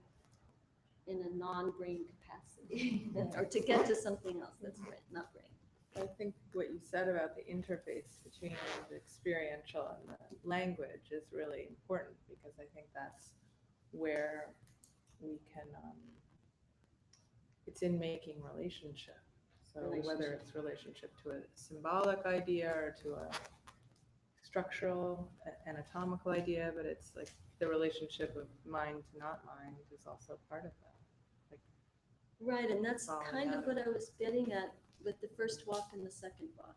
in a non-brain capacity or to get to something else that's not brain. I think what you said about the interface between the experiential and the language is really important, because I think that's where we can, it's in making relationship. So whether it's relationship to a symbolic idea or to a structural, anatomical idea, but it's like the relationship of mind to not mind is also part of that. Like, right, and that's kind of what I was getting at with the first walk and the second walk.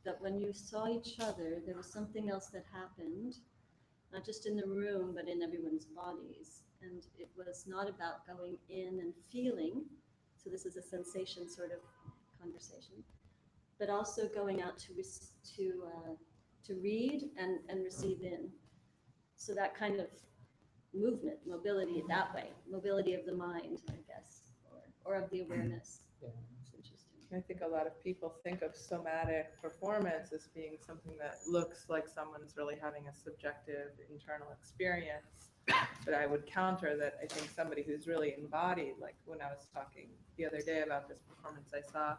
That when you saw each other, there was something else that happened, not just in the room, but in everyone's bodies. And it was not about going in and feeling, so this is a sensation sort of conversation, but also going out to read and receive in. So that kind of movement, mobility that way, mobility of the mind, I guess, or of the awareness. Yeah. It's interesting. I think a lot of people think of somatic performance as being something that looks like someone's really having a subjective internal experience. But I would counter that I think somebody who's really embodied, like when I was talking the other day about this performance I saw,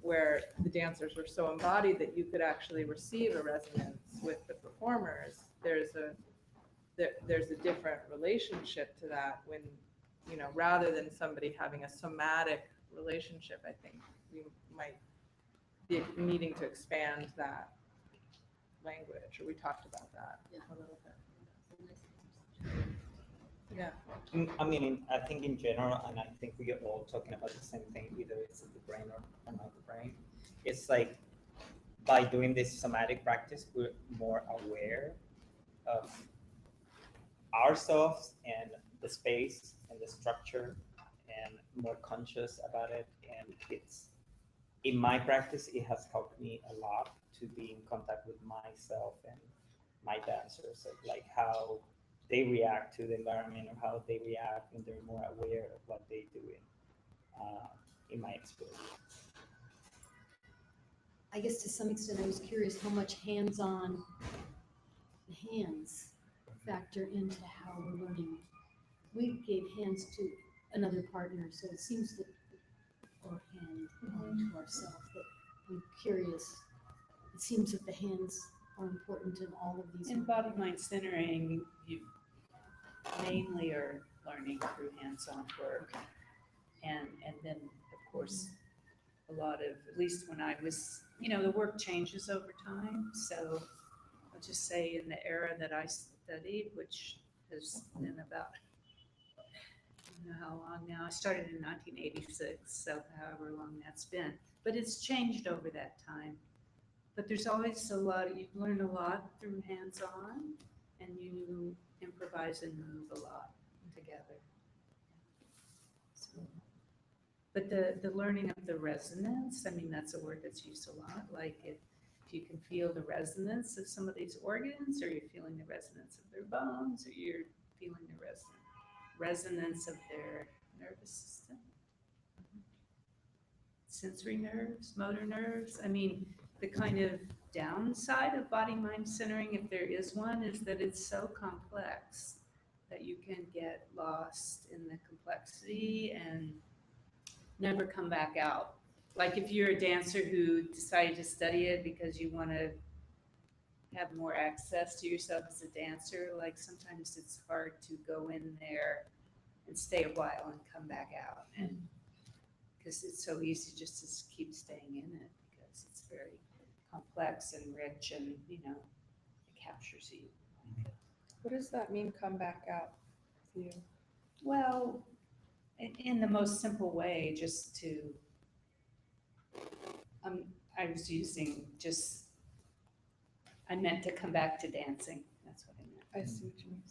where the dancers were so embodied that you could actually receive a resonance with the performers, there's a different relationship to that when, you know, rather than somebody having a somatic relationship, I think we might be needing to expand that language, or we talked about that a little bit. Yeah. I mean, I think in general, and I think we are all talking about the same thing, either it's the brain or not the brain. It's like by doing this somatic practice, we're more aware of ourselves and the space and the structure and more conscious about it. And it's, in my practice, it has helped me a lot to be in contact with myself and my dancers, like how they react to the environment or how they react when they're more aware of what they're doing, in my experience. I guess to some extent, I was curious how much hands-on hands factor into how we're learning. We gave hands to another partner, so it seems that, or hand to ourselves, that I'm curious. It seems that the hands are important in all of these. In body mind centering, you mainly are learning through hands-on work, and then of course a lot of, at least when I was, you know, the work changes over time. So I'll just say in the era that I studied, which has been about, I don't know how long now. I started in 1986, so however long that's been. But it's changed over that time. But there's always a lot, you learn a lot through hands-on, and you improvise and move a lot together. So, but the learning of the resonance, I mean, that's a word that's used a lot. Like if you can feel the resonance of some of these organs, or you're feeling the resonance of their bones, or you're feeling the resonance of their nervous system, sensory nerves, motor nerves. I mean, the kind of downside of body mind centering, if there is one, is that it's so complex that you can get lost in the complexity and never come back out. Like if you're a dancer who decided to study it because you want to have more access to yourself as a dancer, like sometimes it's hard to go in there and stay a while and come back out, and because it's so easy just to keep staying in it because it's very complex and rich, and you know, it captures you. What does that mean, come back out for you? Well, in the most simple way, just to, I was using just, I meant to come back to dancing. That's what I meant. I see what you mean.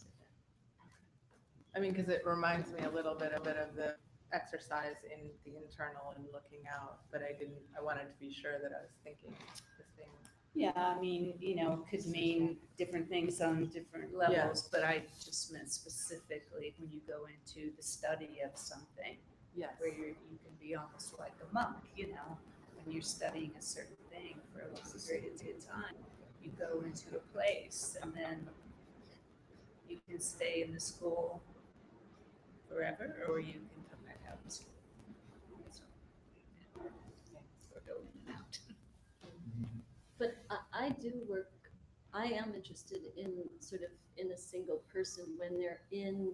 I mean, because it reminds me a little bit of the exercise in the internal and looking out, but I wanted to be sure that I was thinking the same. Yeah, I mean, you know, could mean different things on different levels, but I just meant specifically when you go into the study of something, where you can be almost like a monk, you know, when you're studying a certain thing for a long period of time. You go into a place and then you can stay in the school forever, or you can come back out of school. So go in and out. But I do work, I am interested in sort of in a single person when they're in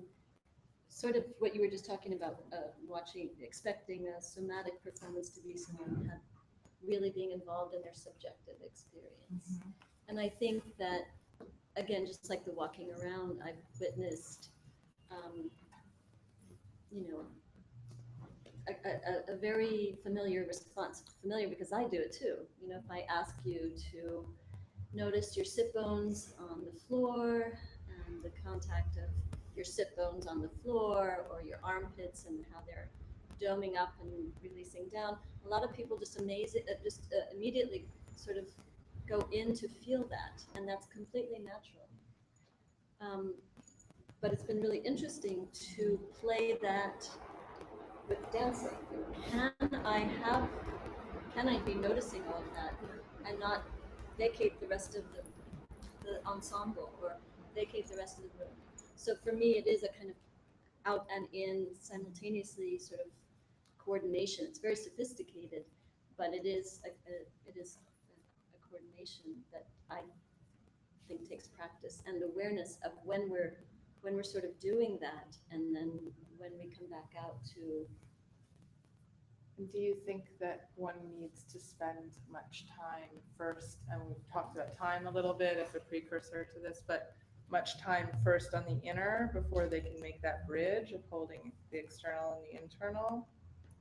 sort of what you were just talking about, watching, expecting a somatic performance to be someone really being involved in their subjective experience. And I think that, again, just like the walking around, I've witnessed, you know, a very familiar response. Familiar because I do it too. You know, if I ask you to notice your sit bones on the floor and the contact of your sit bones on the floor, or your armpits and how they're doming up and releasing down, a lot of people just immediately sort of go in to feel that, and that's completely natural. but it's been really interesting to play that with dancing. Can I be noticing all of that and not vacate the rest of the ensemble or vacate the rest of the room? So for me, it is a kind of out and in simultaneously sort of coordination. It's very sophisticated, but it is a coordination that I think takes practice and awareness of when we're sort of doing that, and then when we come back out to. Do you think that one needs to spend much time first, and we've talked about time a little bit as a precursor to this, but much time first on the inner before they can make that bridge of holding the external and the internal?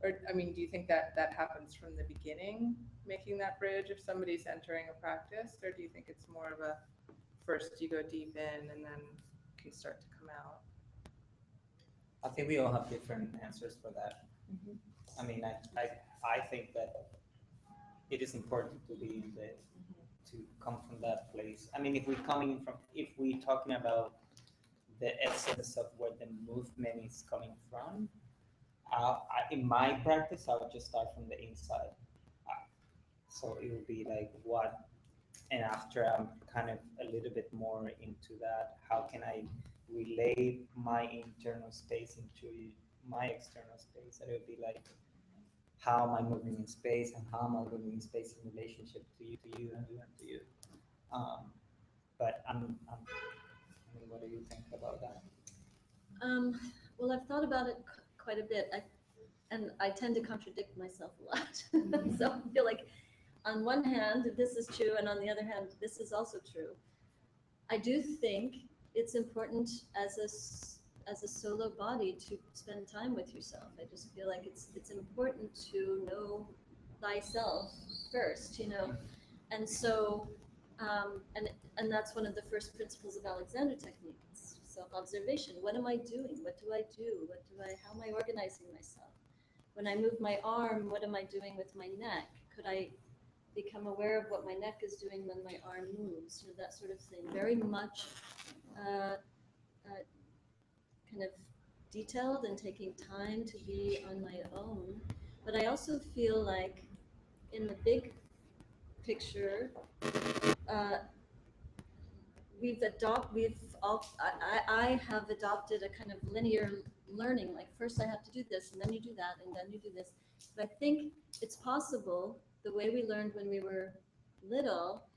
Or, I mean, do you think that that happens from the beginning, making that bridge if somebody's entering a practice? Or do you think it's more of a first you go deep in and then can start to come out? I think we all have different answers for that. Mm-hmm. I mean, I think that it is important to be in the, to come from that place. I mean, if we're talking about the essence of where the movement is coming from, in my practice, I would just start from the inside. So it would be like what, and after I'm kind of a little bit more into that, how can I relate my internal space into my external space? And it would be like, how am I moving in space, and how am I moving in space in relationship to you, and to you. But I mean, what do you think about that? Well, I've thought about it quite a bit, and I tend to contradict myself a lot. So I feel like on one hand, this is true, and on the other hand, this is also true. I do think it's important as a solo body to spend time with yourself. I just feel like it's important to know thyself first, you know. And so, and that's one of the first principles of Alexander technique. It's self-observation. What am I doing? What do I do? How am I organizing myself? When I move my arm, what am I doing with my neck? Could I become aware of what my neck is doing when my arm moves? You know, that sort of thing. Very much kind of detailed and taking time to be on my own. But I also feel like in the big picture, I have adopted a kind of linear learning. Like first I have to do this, and then you do that, and then you do this. But I think it's possible, the way we learned when we were little,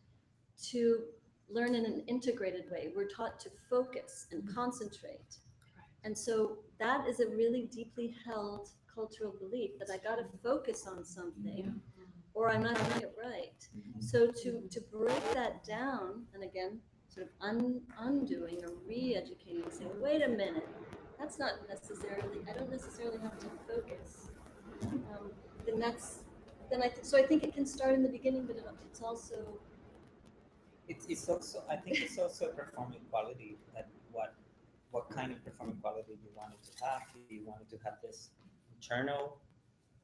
to learn in an integrated way. We're taught to focus and concentrate. And so that is a really deeply held cultural belief that I got to focus on something or I'm not doing it right. So to break that down, and again, sort of undoing or re-educating and saying, wait a minute, that's not necessarily, I don't necessarily have to focus. So I think it can start in the beginning, but it's also. It's also, I think it's also a performing quality, that what kind of performing quality you wanted to have. Do you want to have this internal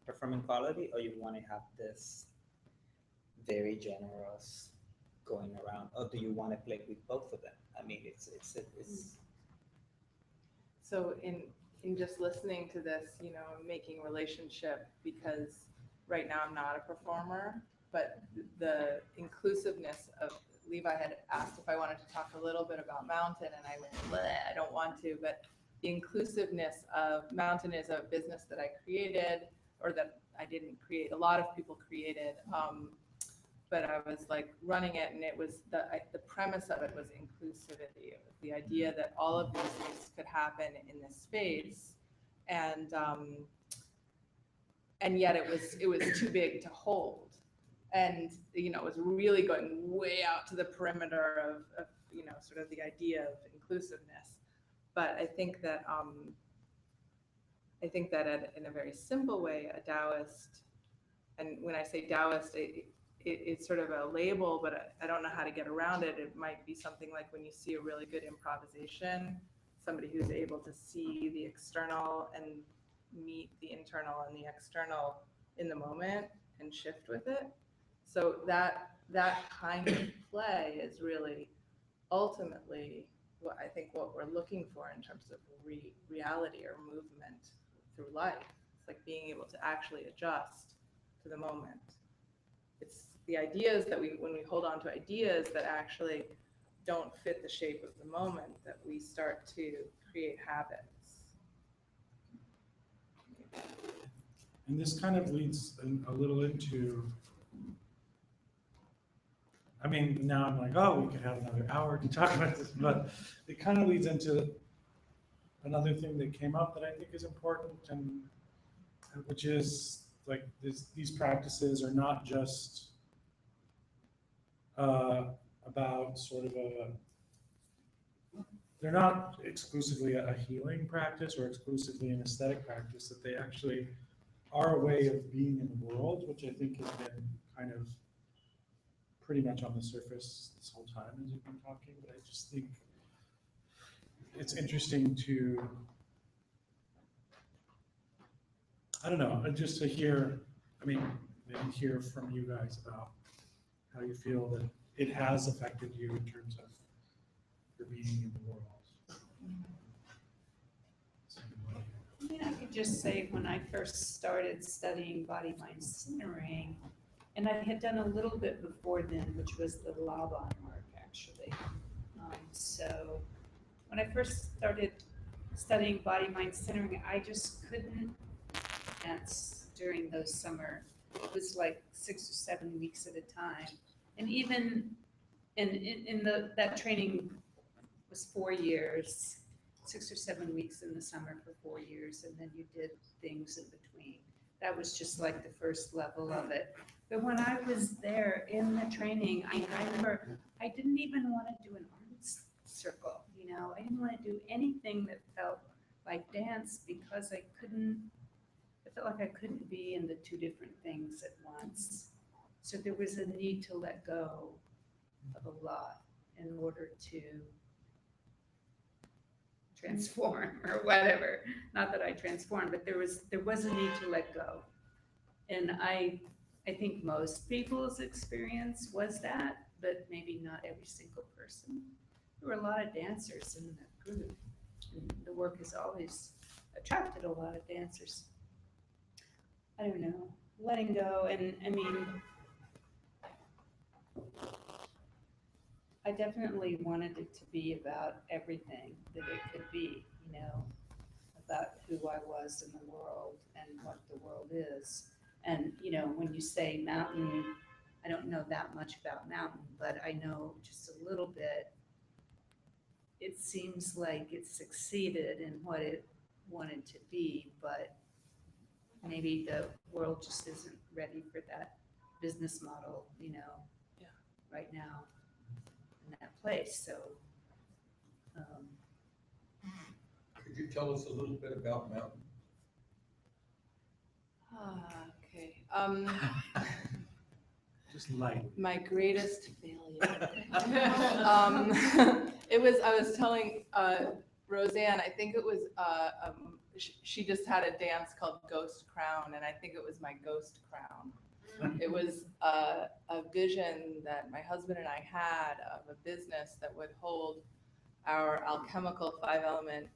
performing quality, or you want to have this very generous going around, or do you want to play with both of them? I mean, it's. So in just listening to this, you know, making relationship, because right now I'm not a performer, but the inclusiveness of Levi had asked if I wanted to talk a little bit about Mountain, and I went, I don't want to, but the inclusiveness of Mountain is a business that I created, or that I didn't create, a lot of people created, but I was like running it, and it was the premise of it was inclusivity. It was the idea that all of these things could happen in this space, and yet it was too big to hold. And, you know, it was really going way out to the perimeter of, you know, sort of the idea of inclusiveness. But I think that in a very simple way, a Taoist, and when I say Taoist, it's sort of a label, but I don't know how to get around it. It might be something like when you see a really good improvisation, somebody who's able to see the external and meet the internal and the external in the moment and shift with it. So that kind of play is really ultimately what I think what we're looking for in terms of reality or movement through life. It's like being able to actually adjust to the moment. It's the ideas that when we hold on to ideas that actually don't fit the shape of the moment, that we start to create habits. And this kind of leads a little into, I mean, now I'm like, oh, we could have another hour to talk about this, but it kind of leads into another thing that came up that I think is important, and which is like these practices are not just about sort of they're not exclusively a healing practice or exclusively an aesthetic practice, that they actually are a way of being in the world, which I think has been kind of pretty much on the surface this whole time as you've been talking. But I just think it's interesting to, I don't know, just to hear, I mean, maybe hear from you guys about how you feel that it has affected you in terms of your being in the world. I mean, I could just say when I first started studying body-mind centering, and I had done a little bit before then, which was the Laban work, actually. So when I first started studying body-mind centering, I just couldn't dance during those summer. It was like 6 or 7 weeks at a time. And even that training was 4 years, 6 or 7 weeks in the summer for 4 years, and then you did things in between. That was just like the first level of it. But when I was there in the training, I remember I didn't even want to do an arts circle, you know. I didn't want to do anything that felt like dance because I felt like I couldn't be in the two different things at once. So there was a need to let go of a lot in order to transform or whatever. Not that I transformed, but there was a need to let go. And I think most people's experience was that, but maybe not every single person. There were a lot of dancers in that group. And the work has always attracted a lot of dancers. I don't know, letting go, and I mean, I definitely wanted it to be about everything that it could be, you know, about who I was in the world and what the world is. And, you know, when you say mountain, I don't know that much about mountain, but I know just a little bit. It seems like it succeeded in what it wanted to be, but maybe the world just isn't ready for that business model, you know, right now in that place. So, Could you tell us a little bit about mountain? Okay. Just light. My greatest failure. I was telling RoseAnne, I think it was, she just had a dance called Ghost Crown, and I think it was my ghost crown. It was a vision that my husband and I had of a business that would hold our alchemical 5-element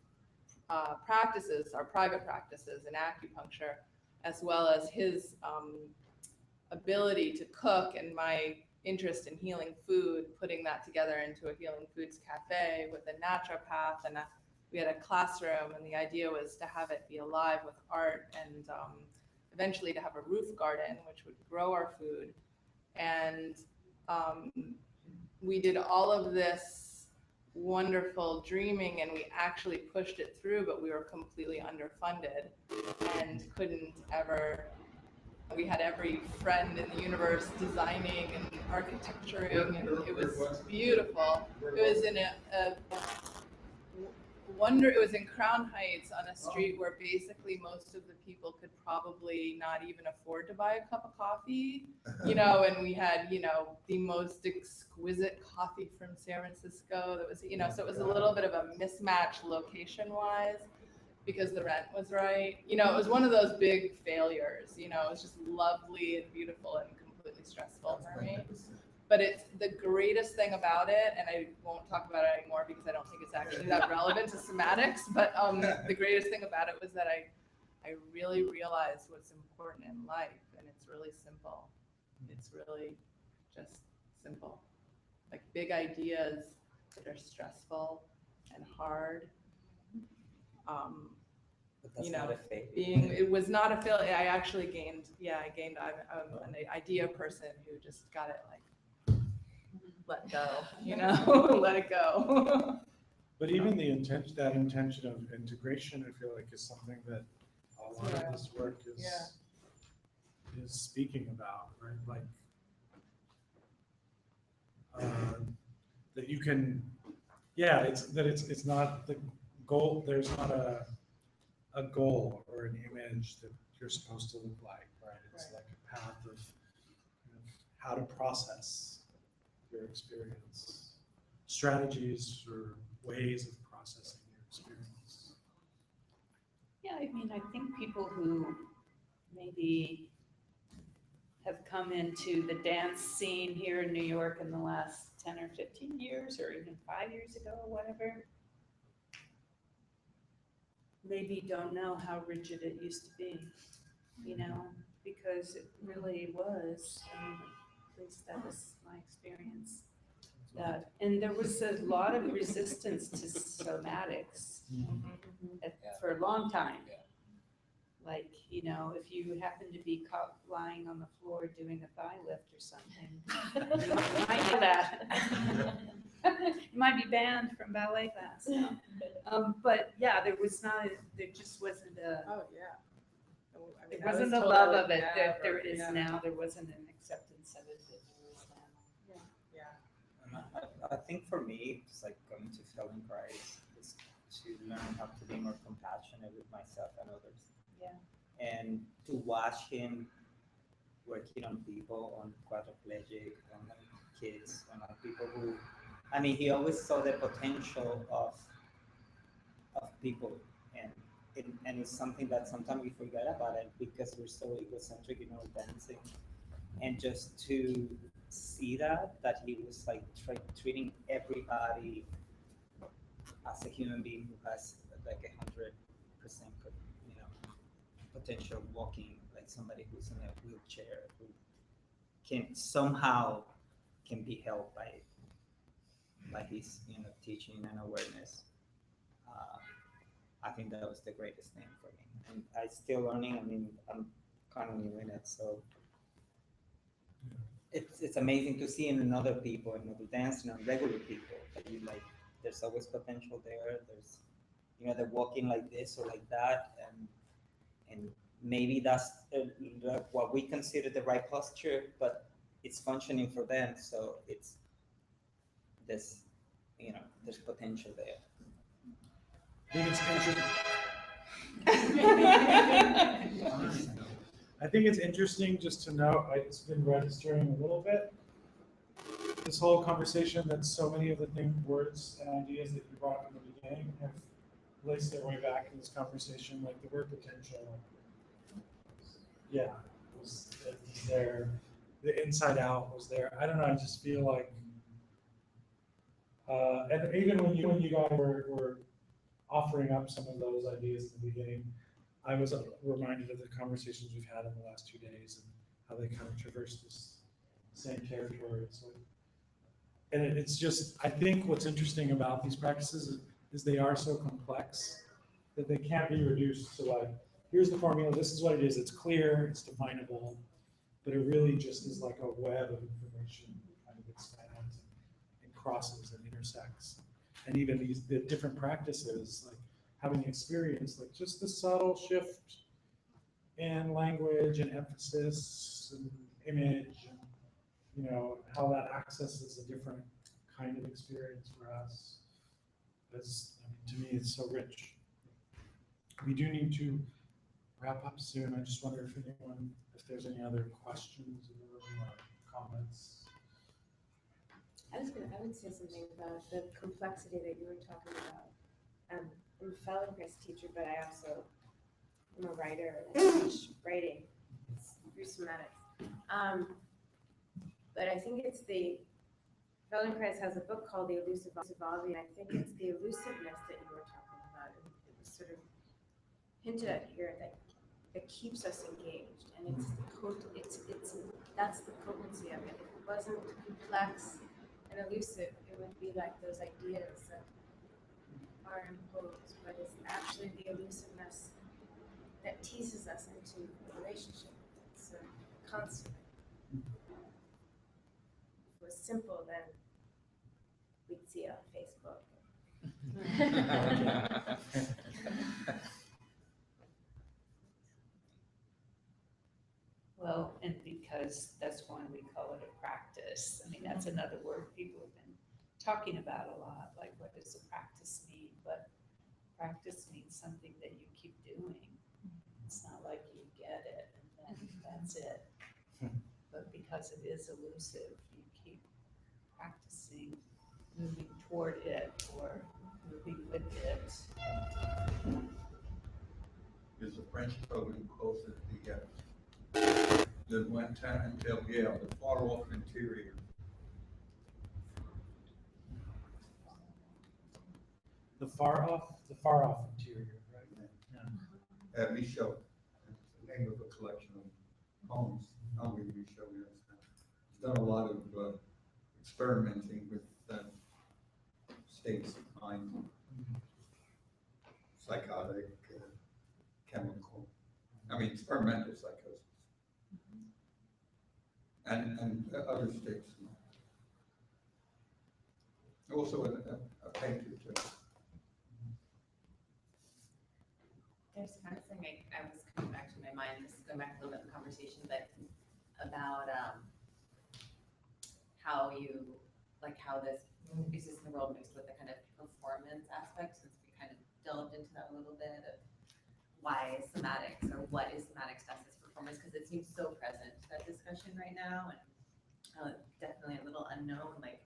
practices, our private practices in acupuncture, as well as his ability to cook and my interest in healing food, putting that together into a healing foods cafe with a naturopath, and we had a classroom, and the idea was to have it be alive with art, and eventually to have a roof garden which would grow our food. And we did all of this wonderful dreaming, and we actually pushed it through, but we were completely underfunded and couldn't ever. We had every friend in the universe designing and architecturing, and it was beautiful. It was in it was in Crown Heights on a street where basically most of the people could probably not even afford to buy a cup of coffee, you know, and we had, you know, the most exquisite coffee from San Francisco that was, you know, so it was a little bit of a mismatch location wise because the rent was right. You know, it was one of those big failures, you know, it was just lovely and beautiful and completely stressful for me. But it's the greatest thing about it, and I won't talk about it anymore because I don't think it's actually that relevant to somatics, but the greatest thing about it was that I really realized what's important in life, and it's really simple. It's really just simple. Like big ideas that are stressful and hard. But that's You know, not a failure. it was not a failure. I actually gained, I'm an idea person who just got it like, let go, you know, let it go. But even the intention, that intention of integration, I feel like is something that a lot of this work is speaking about, right? Like that you can, it's not the goal. There's not a goal or an image that you're supposed to look like, right? It's like a path of how to process your experience, strategies or ways of processing your experience. Yeah, I mean, I think people who maybe have come into the dance scene here in New York in the last 10 or 15 years, or even 5 years ago, or whatever, maybe don't know how rigid it used to be, you know, because it really was, I mean, at least that was my experience. And there was a lot of resistance to somatics for a long time. Like, you know, if you happen to be caught lying on the floor doing a thigh lift or something, you might know that. You might be banned from ballet class. But yeah, there just wasn't there wasn't a love of it that there is now. There wasn't an acceptance of it that there is now. And I think for me, it's like going to Feldenkrais is to learn how to be more compassionate with myself and others. Yeah. And to watch him working on people, on quadriplegic, on kids, on people who, I mean, he always saw the potential of people, and it's something that sometimes we forget about it because we're so egocentric in our dancing, and just to see that he was like treating everybody as a human being who has like 100%, you know, potential walking, like somebody who's in a wheelchair who can somehow can be helped by his, you know, teaching and awareness. I think that was the greatest thing for me, and I still learning. I mean, I'm kind of new in it, so it's amazing to see in other people, in other dancing, and regular people that you like. There's always potential there. There's, you know, they're walking like this or like that, and maybe that's what we consider the right posture, but it's functioning for them. So it's this, you know, there's potential there. I think it's interesting just to know, it's been registering a little bit, this whole conversation, that so many of the words and ideas that you brought up in the beginning have laced their way back in this conversation, like the word potential. Yeah, was there. The inside out was there. I don't know, I just feel like, and even when you guys were offering up some of those ideas in the beginning, I was reminded of the conversations we've had in the last 2 days and how they kind of traverse this same territory. So, and it's just, I think what's interesting about these practices is they are so complex that they can't be reduced to like, here's the formula, this is what it is, it's clear, it's definable, but it really just is like a web of information that kind of expands and crosses and intersects. And even the different practices, like having experience, like just the subtle shift in language and emphasis and image, and you know how that accesses a different kind of experience for us. That's, I mean, to me, it's so rich. We do need to wrap up soon. I just wonder if there's any other questions in the room or comments. I would say something about the complexity that you were talking about. I'm a Feldenkrais teacher, but I also am a writer. I teach writing through somatics. But I think it's Feldenkrais has a book called The Elusive Evolving, and I think it's the elusiveness that you were talking about. It was sort of hinted at here that keeps us engaged, and that's the potency of it. If it wasn't complex and elusive, it would be like those ideas that are imposed, but it's actually the elusiveness that teases us into a relationship. It's constant. If it was simple, then we'd see it on Facebook. Well, and because that's why we call it a practice. I mean, that's another word people have been talking about a lot, like what does a practice mean? But practice means something that you keep doing. It's not like you get it and then that's it. But because it is elusive, you keep practicing moving toward it or moving with it. There's a French poet who calls it the lointain intérieur, the far off interior. The far off interior, right? Yeah. Michel, it's the name of a collection of poems. Michel, yes. He's done a lot of experimenting with states of mind, psychotic, chemical, experimental psychosis, and other states. Also a painter too. There's kind of something I was coming back to my mind, this is going back a little bit in the conversation, but about how this exists in the world mixed with the kind of performance aspect, since we kind of delved into that a little bit of why somatics or what is somatics as performance, because it seems so present to that discussion right now, and definitely a little unknown, like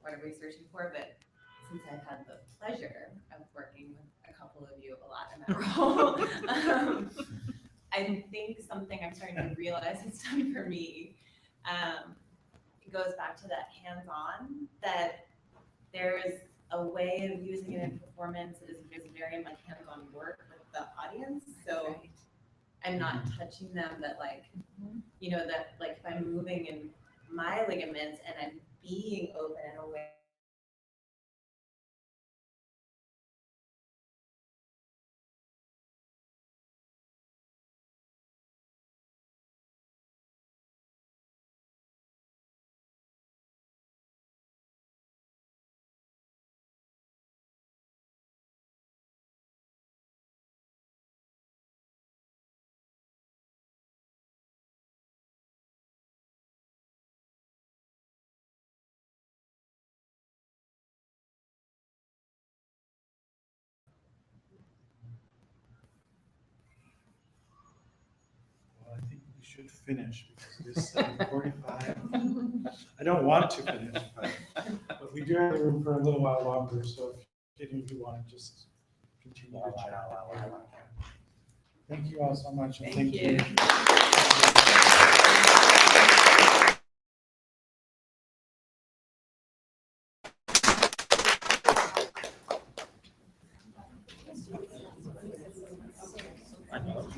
what are we searching for, but since I've had the pleasure of working with a couple of you a lot in that role, I think something I'm starting to realize it's time for me. It goes back to that hands-on, that there is a way of using it in performance that is very much hands-on work with the audience. So I'm not touching them, that like, that like if I'm moving in my ligaments and I'm being open and aware. Well, I think we should finish because it is 7:45. I don't want to finish, but we do have the room for a little while longer, so if any of you want to just continue to chat. Thank you all so much, and thank you. I know.